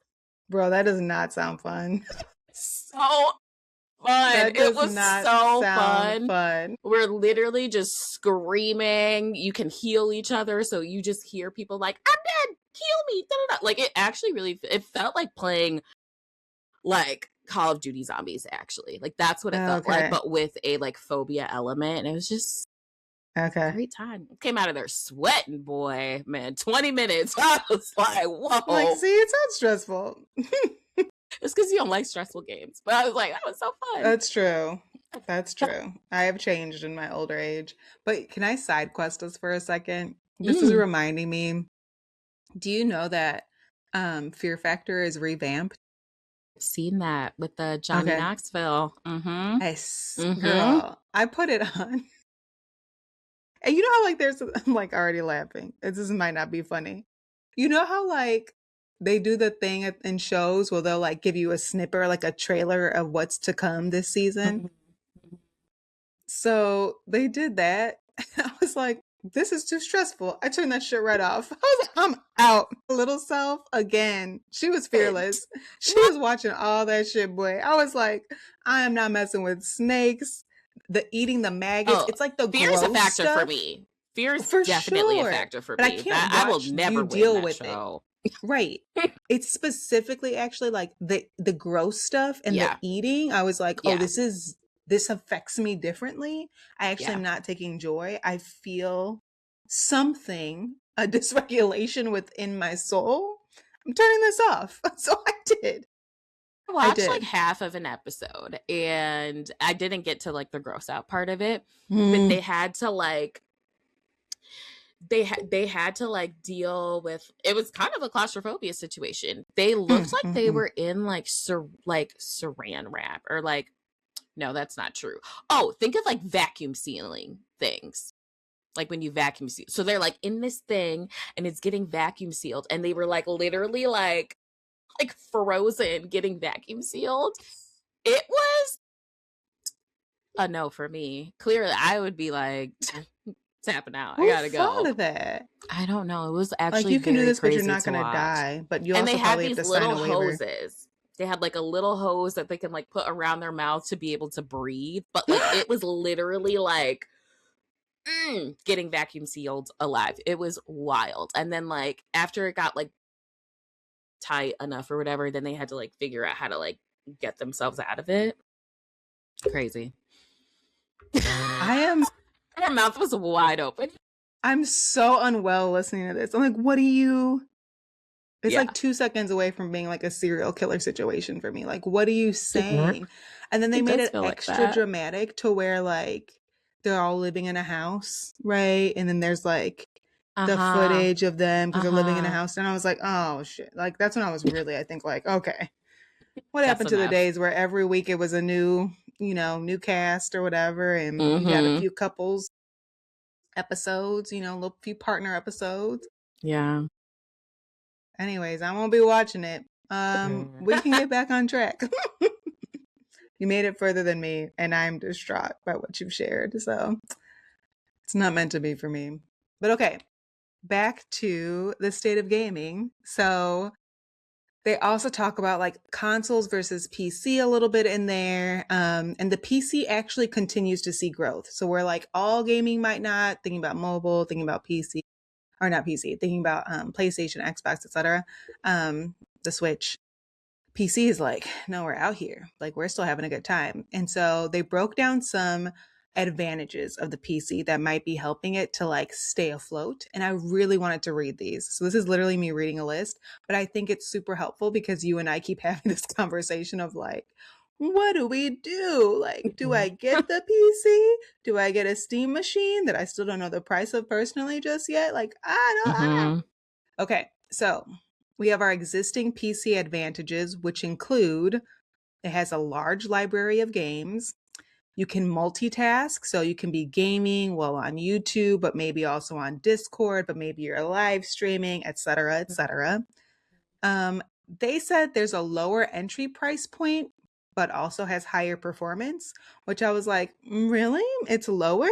Bro, that does not sound fun. so fun. That It does was not so sound fun. fun. We're literally just screaming. You can heal each other, so you just hear people like, "I'm dead, heal me!" Da-da-da. Like it actually really, it felt like playing like Call of Duty Zombies. Actually, like that's what it felt like, Okay. but with a like phobia element, and it was just a Okay. great time. Came out of there sweating, boy, man. 20 minutes. I was like, Like, whoa. see, it sounds stressful. It's because you don't like stressful games, but I was like, that was so fun. That's true. That's true. I have changed in my older age. But can I side quest us for a second? This is Mm. reminding me. Do you know that Fear Factor is revamped? Seen that with the Johnny Okay. Knoxville. Mm-hmm. Yes, Mm-hmm. girl. I put it on. And you know how like there's I'm like already laughing. This might not be funny. You know how like they do the thing in shows where they'll like give you a snippet or like a trailer of what's to come this season? So they did that. I was like, this is too stressful. I turned that shit right off. I was like, I'm out. Little self again. She was fearless. She was watching all that shit, boy. I was like, I am not messing with snakes. The eating the maggots. Oh, It's like the fear is a gross factor for stuff. me. Fear is For definitely a sure. factor for But I me. can't That I will watch never you win deal that with it. show. Right. It's specifically actually like the gross stuff and the Yeah. eating. I was like, oh, Yeah. this affects me differently. I actually Yeah. am not taking joy. I feel something, a dysregulation within my soul. I'm turning this off. So I did. I I watched like did. half of an episode and I didn't get to like the gross out part of it, but Mm, they had to like deal with it was kind of a claustrophobia situation. They looked mm, like mm, they mm. were in like saran wrap or like no, that's not true. Oh, think of like vacuum sealing things. Like when you vacuum seal. So they're like in this thing and it's getting vacuum sealed and they were like literally like frozen getting vacuum sealed. It was a no for me. Clearly I would be like tapping out. I Who gotta thought go. of that? I don't know. It was Like, actually you can do very this, but you're crazy not to gonna watch. die. But you And they also have probably have these to sign little a waiver. hoses. They had like a little hose that they can like put around their mouth to be able to breathe. But like it was literally like getting vacuum sealed alive. It was wild. And then like after it got like tight enough or whatever, then they had to like figure out how to like get themselves out of it. Crazy. I am Her mouth was wide open. I'm so unwell listening to this. I'm like, what do you it's Yeah. like 2 seconds away from being like a serial killer situation for me. Like, what are you It saying? And then they made does it feel like extra that. dramatic to where like they're all living in a house, right? And then there's like Uh the huh. footage of them because Uh they're living in a huh. house. And I was like, oh shit. Like that's when I was really, I think, like, okay, what That's happened to the enough. days where every week it was a new, new cast or whatever, and you got a Mm few couples episodes, a little few partner episodes. hmm. Yeah. Anyways, I won't be watching it. We can get back on track. You made it further than me, and I'm distraught by what you've shared. So it's not meant to be for me. But okay, back to the state of gaming. So they also talk about like consoles versus PC a little bit in there. And the PC actually continues to see growth. So we're like, all gaming might not, thinking about mobile, thinking about PC, or not PC, thinking about PlayStation, Xbox, etc. The Switch. PC is like, no, we're out here. Like, we're still having a good time. And so they broke down some advantages of the PC that might be helping it to like stay afloat. And I really wanted to read these. So this is literally me reading a list, but I think it's super helpful because you and I keep having this conversation of like, what do we do? Like, do I get the PC? Do I get a Steam machine that I still don't know the price of personally just yet? Like, I don't. Mm Okay, so we have our existing PC advantages, which include it has a large library of games. You can multitask, so you can be gaming while on YouTube, but maybe also on Discord, but maybe you're live streaming, etc., hmm. etc. They said there's a lower entry price point, but also has higher performance, which I was like, really? It's lower?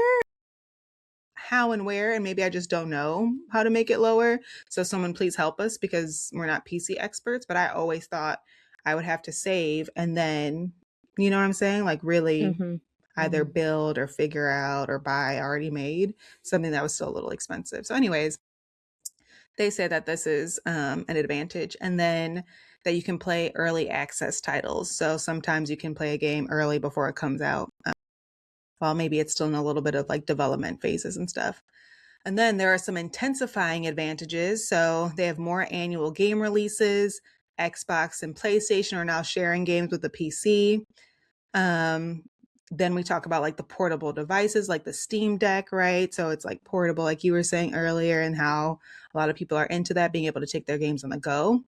How and where? And maybe I just don't know how to make it lower. So someone please help us because we're not PC experts, but I always thought I would have to save and then, you know what I'm saying? Like really Mm either hmm. build or figure out or buy already made something that was still a little expensive. So anyways, they say that this is an advantage. And then that you can play early access titles. So sometimes you can play a game early before it comes out. While maybe it's still in a little bit of like development phases and stuff. And then there are some intensifying advantages. So they have more annual game releases. Xbox and PlayStation are now sharing games with the PC. Um, then we talk about like the portable devices, like the Steam Deck, right? So it's like portable, like you were saying earlier, and how a lot of people are into that, being able to take their games on the go.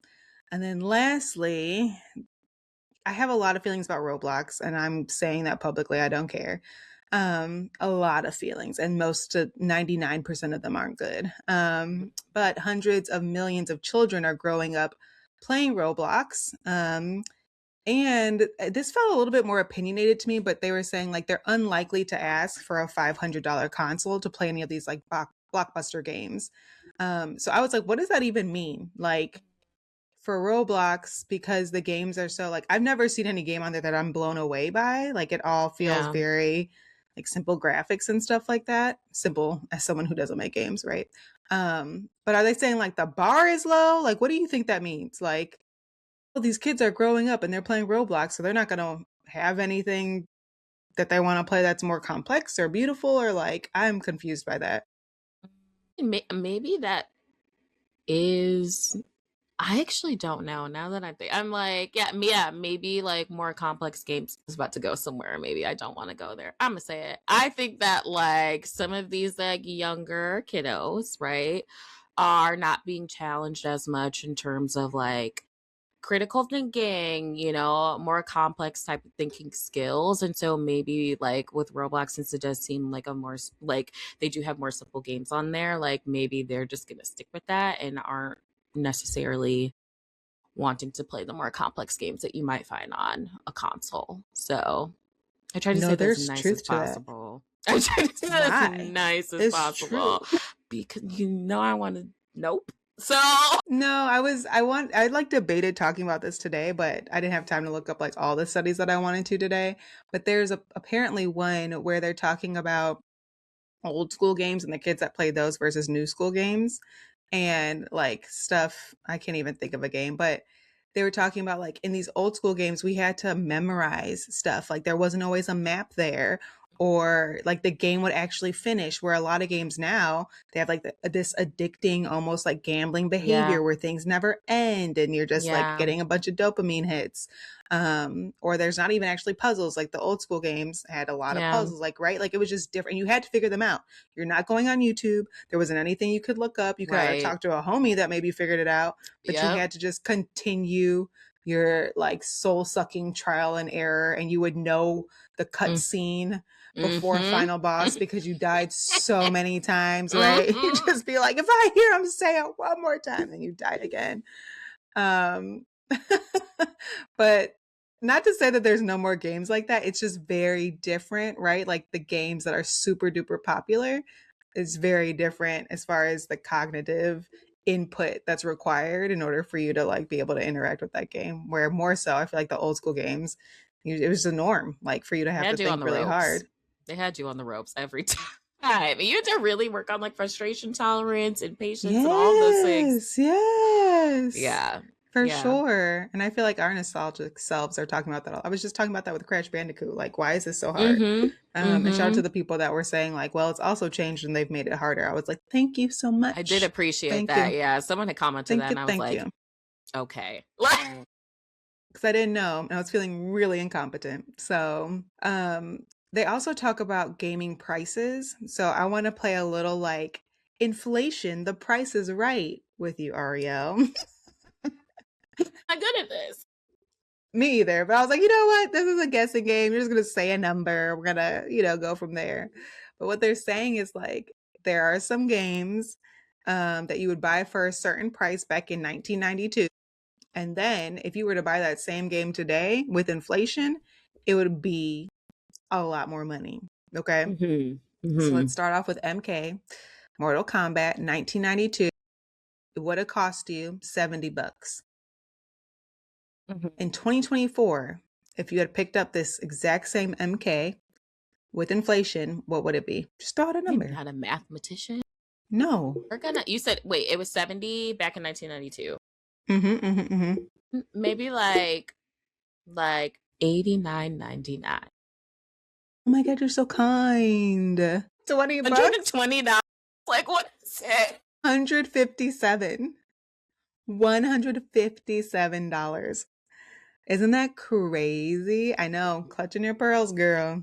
And then lastly, I have a lot of feelings about Roblox, and I'm saying that publicly. I don't care. A lot of feelings, and most 99% of them aren't good. But hundreds of millions of children are growing up playing Roblox. And this felt a little bit more opinionated to me, but they were saying like they're unlikely to ask for a $500 console to play any of these like blockbuster games. So I was like, what does that even mean? Like, for Roblox, because the games are so like I've never seen any game on there that I'm blown away by. Like it all feels Yeah. very like simple graphics and stuff like that. Simple as someone who doesn't make games, right? But are they saying like the bar is low? Like what do you think that means? Like, well, these kids are growing up and they're playing Roblox, so they're not gonna have anything that they want to play that's more complex or beautiful, or like I'm confused by that. Maybe that is. I actually don't know. Now that I think, I'm like, yeah, maybe like more complex games is about to go somewhere. Maybe I don't want to go there. I'm gonna say it. I think that like some of these like younger kiddos, right, are not being challenged as much in terms of like critical thinking, more complex type of thinking skills. And so maybe like with Roblox, since it does seem like a more like they do have more simple games on there, like maybe they're just gonna stick with that and aren't necessarily wanting to play the more complex games that you might find on a console. So I try to say that as There's nice truth as to that. possible. I try to do that as Why? nice as It's true. possible because I want to. Nope. So No, I like debated talking about this today, but I didn't have time to look up like all the studies that I wanted to today. But there's apparently one where they're talking about old school games and the kids that play those versus new school games and like stuff. I can't even think of a game, but they were talking about like in these old school games we had to memorize stuff, like there wasn't always a map there, or like the game would actually finish, where a lot of games now they have like this addicting almost like gambling yeah, behavior where things never end and you're just like yeah, getting a bunch of dopamine hits. Or there's not even actually puzzles, like the old school games had a lot of yeah. puzzles, like right, like it was just different, you had to figure them out. You're not going on YouTube, there wasn't anything you could look up, you could either Right. talk to a homie that maybe figured it out, but you Yep. had to just continue your like soul sucking trial and error, and you would know the cut Mm, scene before mm-hmm. final boss because you died so many times, right? You Mm-hmm. just be like, if I hear him say it one more time, then you died again. um but not to say that there's no more games like that, it's just very different, right? Like the games that are super duper popular is very different as far as the cognitive input that's required in order for you to like be able to interact with that game, where more so I feel like the old school games, it was the norm like for you to They have to had you on think the really ropes. hard. They had you on the ropes every time. You had to really work on like frustration tolerance and patience and all those things. Yes, yes. Yeah. For Yeah. sure. And I feel like our nostalgic selves are talking about that. I was just talking about that with Crash Bandicoot. Like, why is this so hard? Mm-hmm. And shout out Mm-hmm. to the people that were saying, like, well, it's also changed and they've made it harder. I was like, thank you so I did much. appreciate Thank that. you. Yeah. Someone had commented that Thank you. and I was Thank like, you. okay. Because I didn't know and I was feeling really incompetent. So, they also talk about gaming prices. So I want to play a little like inflation, the price is right with you, Ariel. I'm good at this. Me either. But I was like, you know what? This is a guessing game. You're just gonna say a number. We're gonna, go from there. But what they're saying is like there are some games that you would buy for a certain price back in 1992. And then if you were to buy that same game today with inflation, it would be a lot more money. Okay. Mm-hmm. So Mm-hmm. let's start off with MK, Mortal Kombat, 1992. It would have cost you $70. Mm-hmm. In 2024, if you had picked up this exact same MK with inflation, what would it be? Just throw out a I'm number. not a mathematician. No. We're gonna. You said wait. It was 70 back in 1992. Mm-hmm, mm-hmm, mm-hmm. Maybe like 89.99. Oh my God, you're so kind. 20 bucks? $120. Like what is it? 157. $157. Isn't that crazy? I know. Clutching your pearls, girl.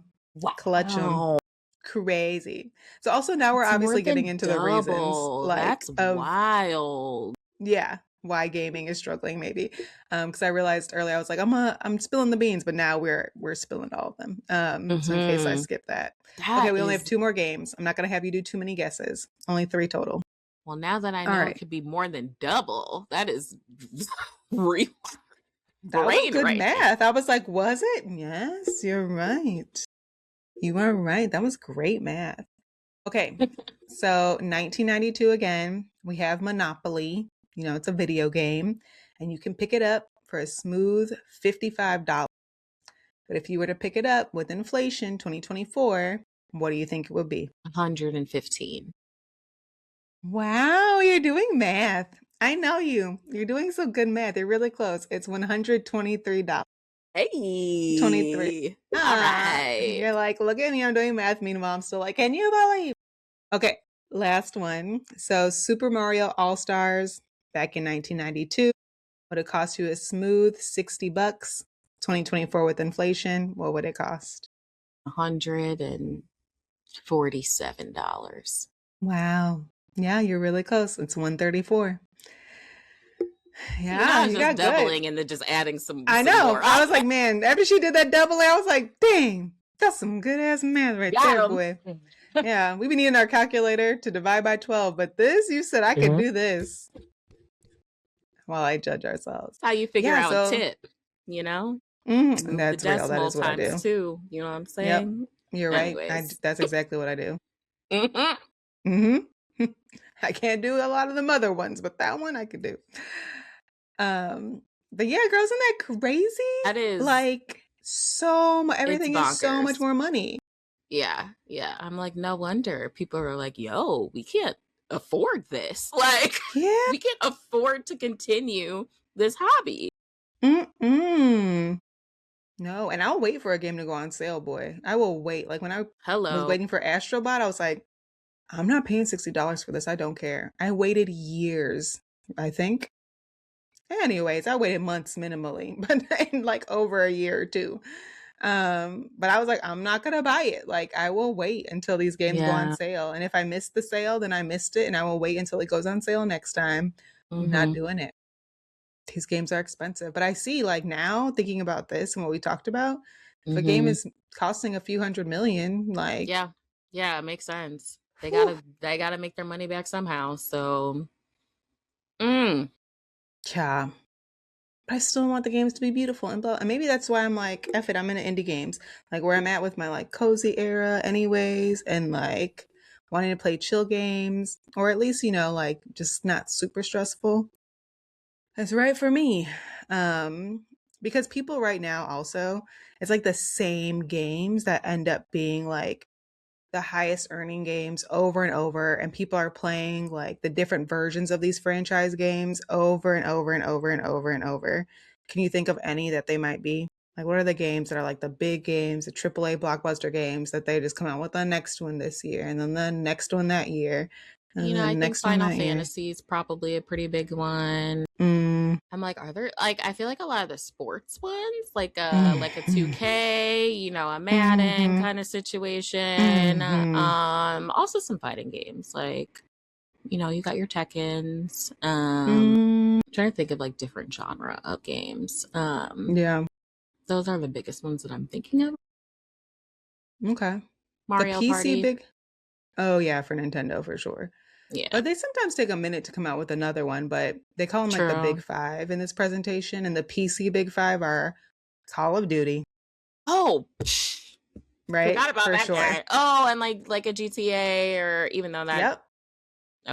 Clutch them. Wow. Crazy. So also now we're It's more obviously getting than into the reasons double. like That's of, wild. yeah, why gaming is struggling maybe. Because I realized earlier I was like, I'm spilling the beans, but now we're spilling all of them. So in case I Mm-hmm. skip that. Okay, That we only have is two more games. I'm not gonna have you do too many guesses. Only three total. well. Now that I All know it right. could be more than double, that is real That was brain good right there. math. I was like, was it? Yes, you're right. You are right. That was great math. Okay. So 1992 again, we have Monopoly. It's a video game and you can pick it up for a smooth $55. But if you were to pick it up with inflation 2024, what do you think it would be? 115. Wow, you're doing math. I know you. You're doing some good math. You're really close. It's $123. 23. Hey. All Ah, right. you're like, look at me, I'm doing math. Meanwhile, I'm still like, can you believe? Okay, last one. So Super Mario All Stars back in 1992 would it cost you a smooth $60. 2024 with inflation, what would it cost? $147. Wow. Yeah, you're really close. It's 134. I Yeah, was you just got good. doubling and then just adding I some know. more. I was like, man, after she did that doubling, I was like, dang, that's some good ass math right there, Got boy. him. Yeah, we be needing our calculator to divide by 12, but this, you said I could Mhm. do this while I judge ourselves. How you figure Yeah, out a so tip, you know? Move the that's real. That decimal is what I times do. two. You know what I'm Yep. saying? You're right. Anyways. That's exactly what I do. Mhm. Mm-hmm. I can't do a lot of the mother ones, but that one I could do. Um, but yeah, girls, isn't that crazy? That is, Like it's everything is so much bonkers. more money. Yeah, yeah. I'm like, no wonder people are like, yo, we can't afford this. Like, Yeah. we can't afford to continue this hobby. Mm-mm. No, and I'll wait for a game to go on sale, boy. I will wait. Like when I was Hello. waiting for Astrobot, I was like, I'm not paying $60 for this. I don't care. I waited years, I think. Anyways, I waited months minimally, but in like over a year or two. But I was like, I'm not gonna buy it. Like I will wait until these games go on Yeah. sale. And if I missed the sale, then I missed it and I will wait until it goes on sale next time. I'm not Mm-hmm. doing it. These games are expensive. But I see like now thinking about this and what we talked about, if a game Mm-hmm. is costing a few hundred million, like Yeah. Yeah, it makes sense. whew, They gotta make their money back somehow. So mm, yeah. But I still want the games to be beautiful and blah. And maybe that's why I'm like, F it, I'm into indie games. Like where I'm at with my like cozy era anyways, and like wanting to play chill games, or at least, like just not super stressful. That's right for me. Um, because people right now also, it's like the same games that end up being like the highest earning games over and over, and people are playing like the different versions of these franchise games over and over and over and over and over. Can you think of any that they might be? Like, what are the games that are like the big games, the AAA blockbuster games that they just come out with the next one this year, and then the next one that year, and I then think next one Final that year? Fantasy is probably a pretty big one. Mm, I'm like, are there like I feel like a lot of the sports ones, like a mm, 2K, a Madden mm-hmm, kind of situation. mm-hmm, Also some fighting games, like, you got your Tekkens. mm, Trying to think of like different genre of games. yeah, Those are the biggest ones that I'm thinking of. okay. The Mario PC Party. big, oh yeah, for Nintendo for sure. Yeah. But they sometimes take a minute to come out with another one, but they call them like the True. big five in this presentation. And the PC big five are Call of Duty, Oh, right? forgot about For that sure. guy. Oh, and like a GTA, or even though that Yep.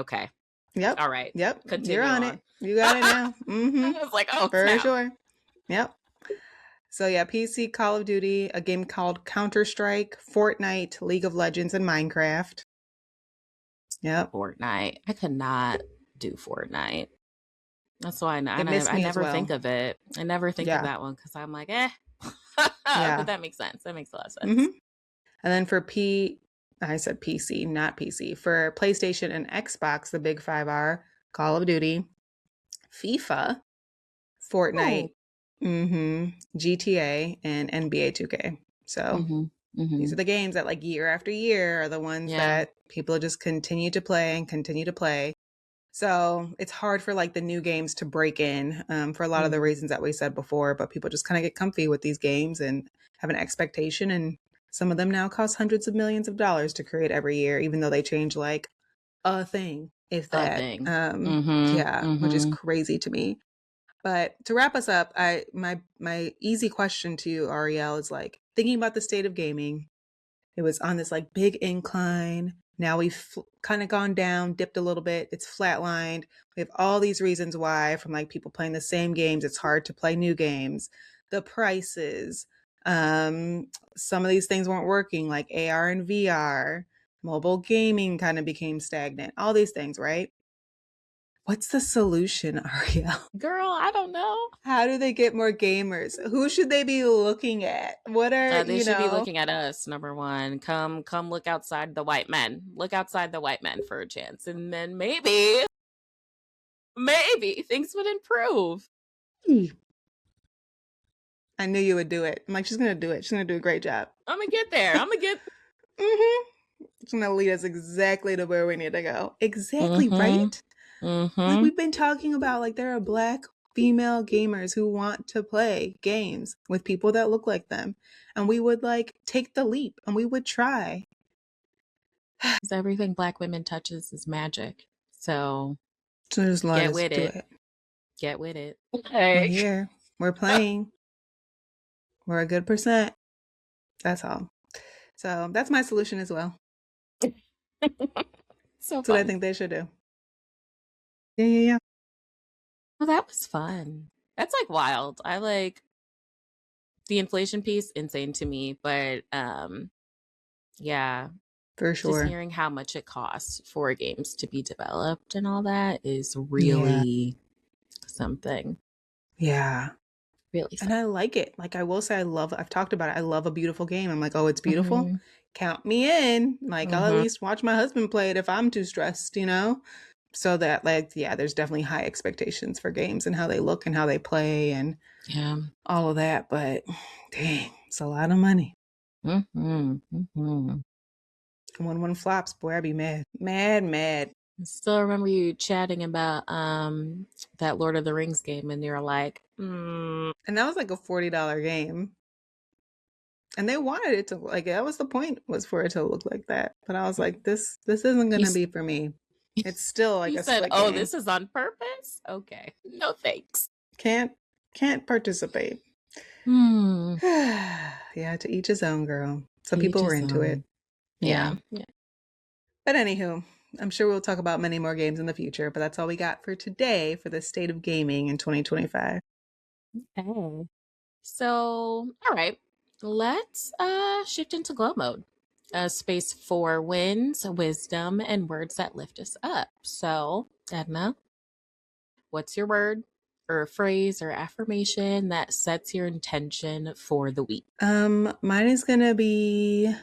okay. Yep. All right. Yep. You're Continue on on. it. You got it now. Mm-hmm. I was like, oh For snap. sure. Yep. So yeah, PC, Call of Duty, a game called Counter-Strike, Fortnite, League of Legends, and Minecraft. Yep. Fortnite. I could not do Fortnite. That's why It missed I me as never well. think of it. I never think of Yeah. that one because I'm like, eh. But Yeah. that makes sense. That makes a lot of Mm-hmm. sense. And then I said PC, not PC. For PlayStation and Xbox, the big five are Call of Duty, FIFA, Oh. Fortnite, GTA, and NBA 2K. So Mm-hmm. these Mm-hmm. are the games that, like, year after year, are the ones Yeah. that people just continue to play and continue to play. So it's hard for like the new games to break in for a lot of the Mm. reasons that we said before, but people just kind of get comfy with these games and have an expectation. And some of them now cost hundreds of millions of dollars to create every year, even though they change like a thing, if A that. thing. Mm-hmm. Yeah, which is Mm-hmm. crazy to me. But to wrap us up, my easy question to you, Ariel, is like thinking about the state of gaming. It was on this like big incline. Now we've kind of gone down, dipped a little bit. It's flatlined. We have all these reasons why, from like people playing the same games, it's hard to play new games. The prices, some of these things weren't working, like AR and VR. Mobile gaming kind of became stagnant. All these things, right? What's the solution, Ariel? Girl, I don't know. How do they get more gamers? Who should they be looking at? What are, They should be looking at us. Number one, come look outside the white men. Look outside the white men for a chance, and then maybe things would improve. I knew you would do it. I'm like, she's gonna do it. She's gonna do a great job. I'm gonna get there. I'm gonna get. Mm-hmm. It's gonna lead us exactly to where we need to go. Exactly, Mm-hmm. right? Like Mm-hmm. we've been talking about, like there are black female gamers who want to play games with people that look like them. And we would like take the leap and we would try. Because everything Black women touches is magic. So So just let get us with do it. it. Get with it. We're Okay. here. We're playing. We're a good percent. That's all. So that's my solution as well. So That's what I fun. think they should do. Yeah, yeah, yeah. Well, that was fun. That's like wild. I like the inflation piece, insane to me, but yeah, For just sure. hearing how much it costs for games to be developed and all that is Yeah. really something. Yeah. Really And something. I like it. Like I will say I've talked about it. I love a beautiful game. I'm like, oh, it's beautiful. Mm-hmm. Count me in. Like I'll at Mm-hmm. least watch my husband play it if I'm too stressed, you know? So that like, yeah, there's definitely high expectations for games and how they look and how they play and Yeah. all of that. But dang, it's a lot of money. Mm-hmm. Mm-hmm. When one flops, boy, I'd be mad. Mad, mad. I still remember you chatting about that Lord of the Rings game, and you're like, And that was like a $40 game. And they wanted it to like that was the point was for it to look like that. But I was like, this isn't you gonna be for me. It's still like you a said, slick "Oh, game. this is on purpose." Okay, no thanks. Can't can't participate. Hmm. Yeah, to each his own, girl. Some Each people were his into it. own. Yeah. Yeah. Yeah. But anywho, I'm sure we'll talk about many more games in the future, but that's all we got for today for the state of gaming in 2025. Okay. So, all right, let's shift into glow mode. A space for wins, wisdom, and words that lift us up. So, Edna, what's your word or phrase or affirmation that sets your intention for the week? Mine is gonna be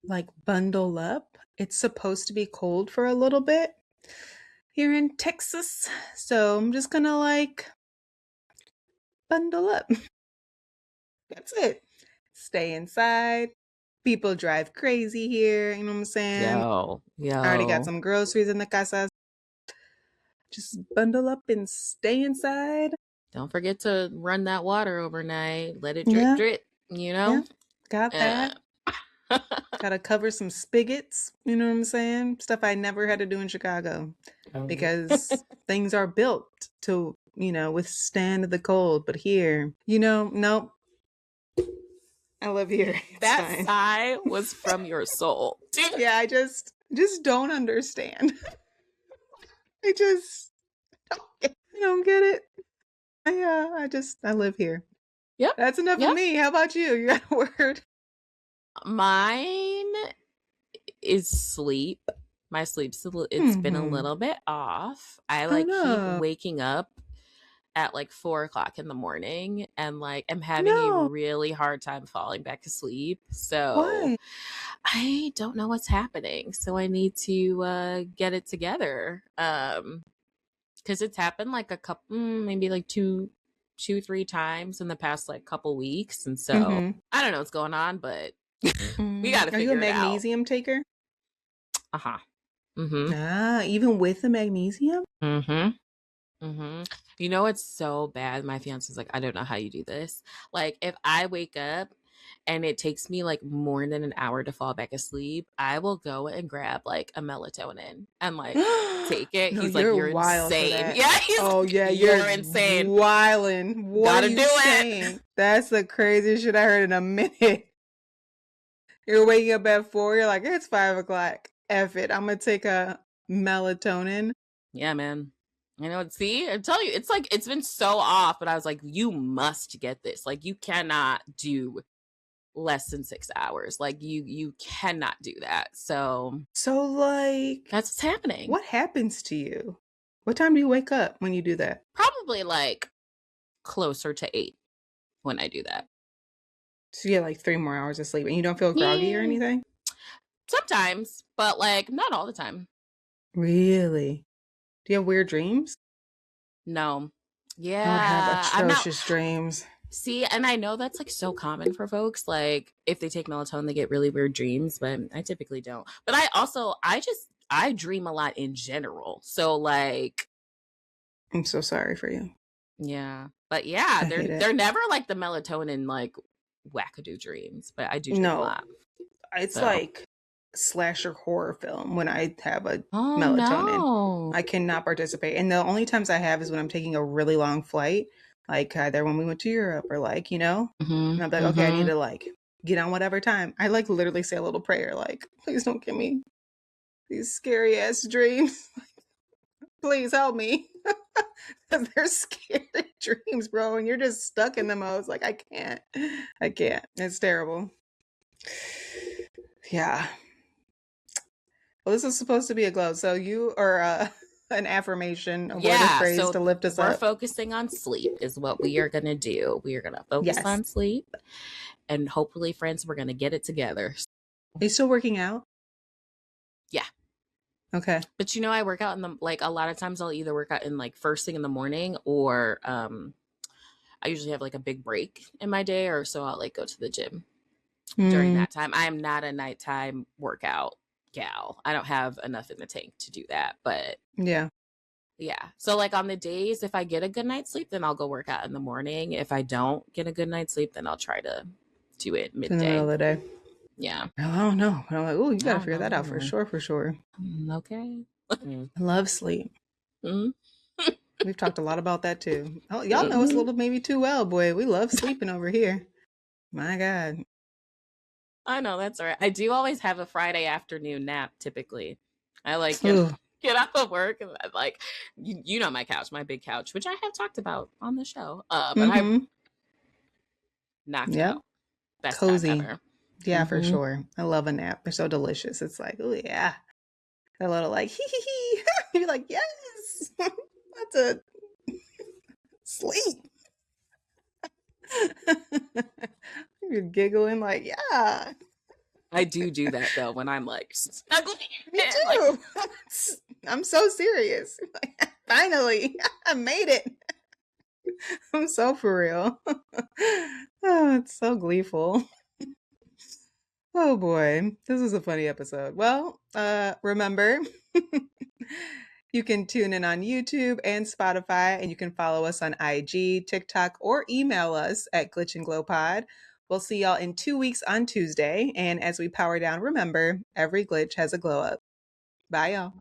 like bundle up. It's supposed to be cold for a little bit here in Texas. So I'm just gonna like bundle up. That's it. Stay inside. People drive crazy here, you know what I'm saying? Yo, I already got yo. some groceries in the casa. Just bundle up and stay inside. Don't forget to run that water overnight. Let it drip, Yeah, drip, you yeah. know? Got Uh, that. Gotta cover some spigots, you know what I'm saying? Stuff I never had to do in Chicago oh. because things are built to, withstand the cold. But here, nope. I live here. It's That fine. sigh was from your soul. Yeah, I just don't understand. I don't get it. I live here. Yep. That's enough of Yep. me. How about you? You got a word? Mine is sleep. My it's been a Hmm. little bit off. I Oh like keep no. waking up at like 4 o'clock in the morning and like I'm having a No. really hard time falling back to sleep. So Why? I don't know what's happening. So I need to get it together. Because it's happened like a couple, maybe like two, 3 times in the past like couple weeks. And so Mm-hmm. I don't know what's going on, but we got to Are you a figure it out. magnesium taker? Uh huh. Mm hmm. Ah, even with the magnesium? Mm hmm. Mm-hmm. You know, it's so bad. My fiance's like, I don't know how you do this. Like, if I wake up and it takes me like more than an hour to fall back asleep, I will go and grab like a melatonin and like take it. No, He's like, you're you're wild for insane. that. Yeah, he's Oh like, yeah, you're you're insane. wildin'. What are Gotta do you it. saying? That's the craziest shit I heard in a minute. You're waking up at 4, you're like, it's 5 o'clock. F it. I'm gonna take a melatonin. Yeah, man. You know, see, I tell you, it's like it's been so off, but I was like, you must get this. Like, you cannot do less than 6 hours. Like you cannot do that. So So like, that's what's happening. what happens to you? What time do you wake up when you do that? Probably like closer to 8 when I do that. So you get like 3 more hours of sleep and you don't feel groggy or Yeah. anything? Sometimes, but like not all the time. Really? Do you have weird dreams? No. I would have Yeah. I'm not atrocious dreams. see, and I know that's like so common for folks. Like if they take melatonin, they get really weird dreams, but I typically don't. But I dream a lot in general. So like I'm so sorry for you. yeah. But yeah, I they're hate it. they're never like the melatonin like wackadoo dreams, but I do dream a No, lot. it's So like slasher horror film when I have a oh melatonin. no. I cannot participate. And the only times I have is when I'm taking a really long flight, like either when we went to Europe or like, and Mm-hmm. I'm like, okay, I need Mm-hmm. to like get on whatever time. I like literally say a little prayer, like, please don't give me these scary ass dreams. Please help me. Because they're scary dreams, bro. And you're just stuck in them. I was like, I can't. I can't. It's terrible. Yeah. Well, this is supposed to be a glow. So you are an affirmation, a word or Yeah, phrase so to lift us we're up. focusing on sleep is what we are going to do. We are going to focus Yes. on sleep, and hopefully, friends, we're going to get it together. Are you still working out? Yeah. Okay. But you know, I work out in the, like, a lot of times I'll either work out in like first thing in the morning, or I usually have like a big break in my day, or so I'll like go to the gym during Mm, that time. I am not a nighttime workout gal. I don't have enough in the tank to do that. But yeah. yeah. So like on the days, if I get a good night's sleep, then I'll go work out in the morning. If I don't get a good night's sleep, then I'll try to do it In the middle midday. of the day. Yeah. Oh, I don't know. But I'm like, oh, you I got to don't figure know that out for either. sure. For sure. Okay. I love sleep. Mm-hmm. We've talked a lot about that too. Oh, y'all know us a Mm-hmm. little maybe too well, boy. We love sleeping over here. My God. I know, that's all right. I do always have a Friday afternoon nap typically. I like Ooh. get off of work and I like you know my couch, my big couch, which I have talked about on the show. But I Mm-hmm. knocked Yep. out. Best time Cozy. ever. Yeah, for Mm-hmm. sure. I love a nap. They're so delicious. It's like, oh yeah. A little like hee hee hee. You're like, yes. That's a sleep. You're giggling like, yeah. I do that though when I'm like snuggling Me in, like too. I'm so serious. Finally, I made it. I'm so for real. Oh, it's so gleeful. Oh boy, this is a funny episode. Well, remember, you can tune in on YouTube and Spotify, and you can follow us on IG, TikTok, or email us at Glitch and Glow Pod. We'll see y'all in 2 weeks on Tuesday. And as we power down, remember, every glitch has a glow up. Bye, y'all.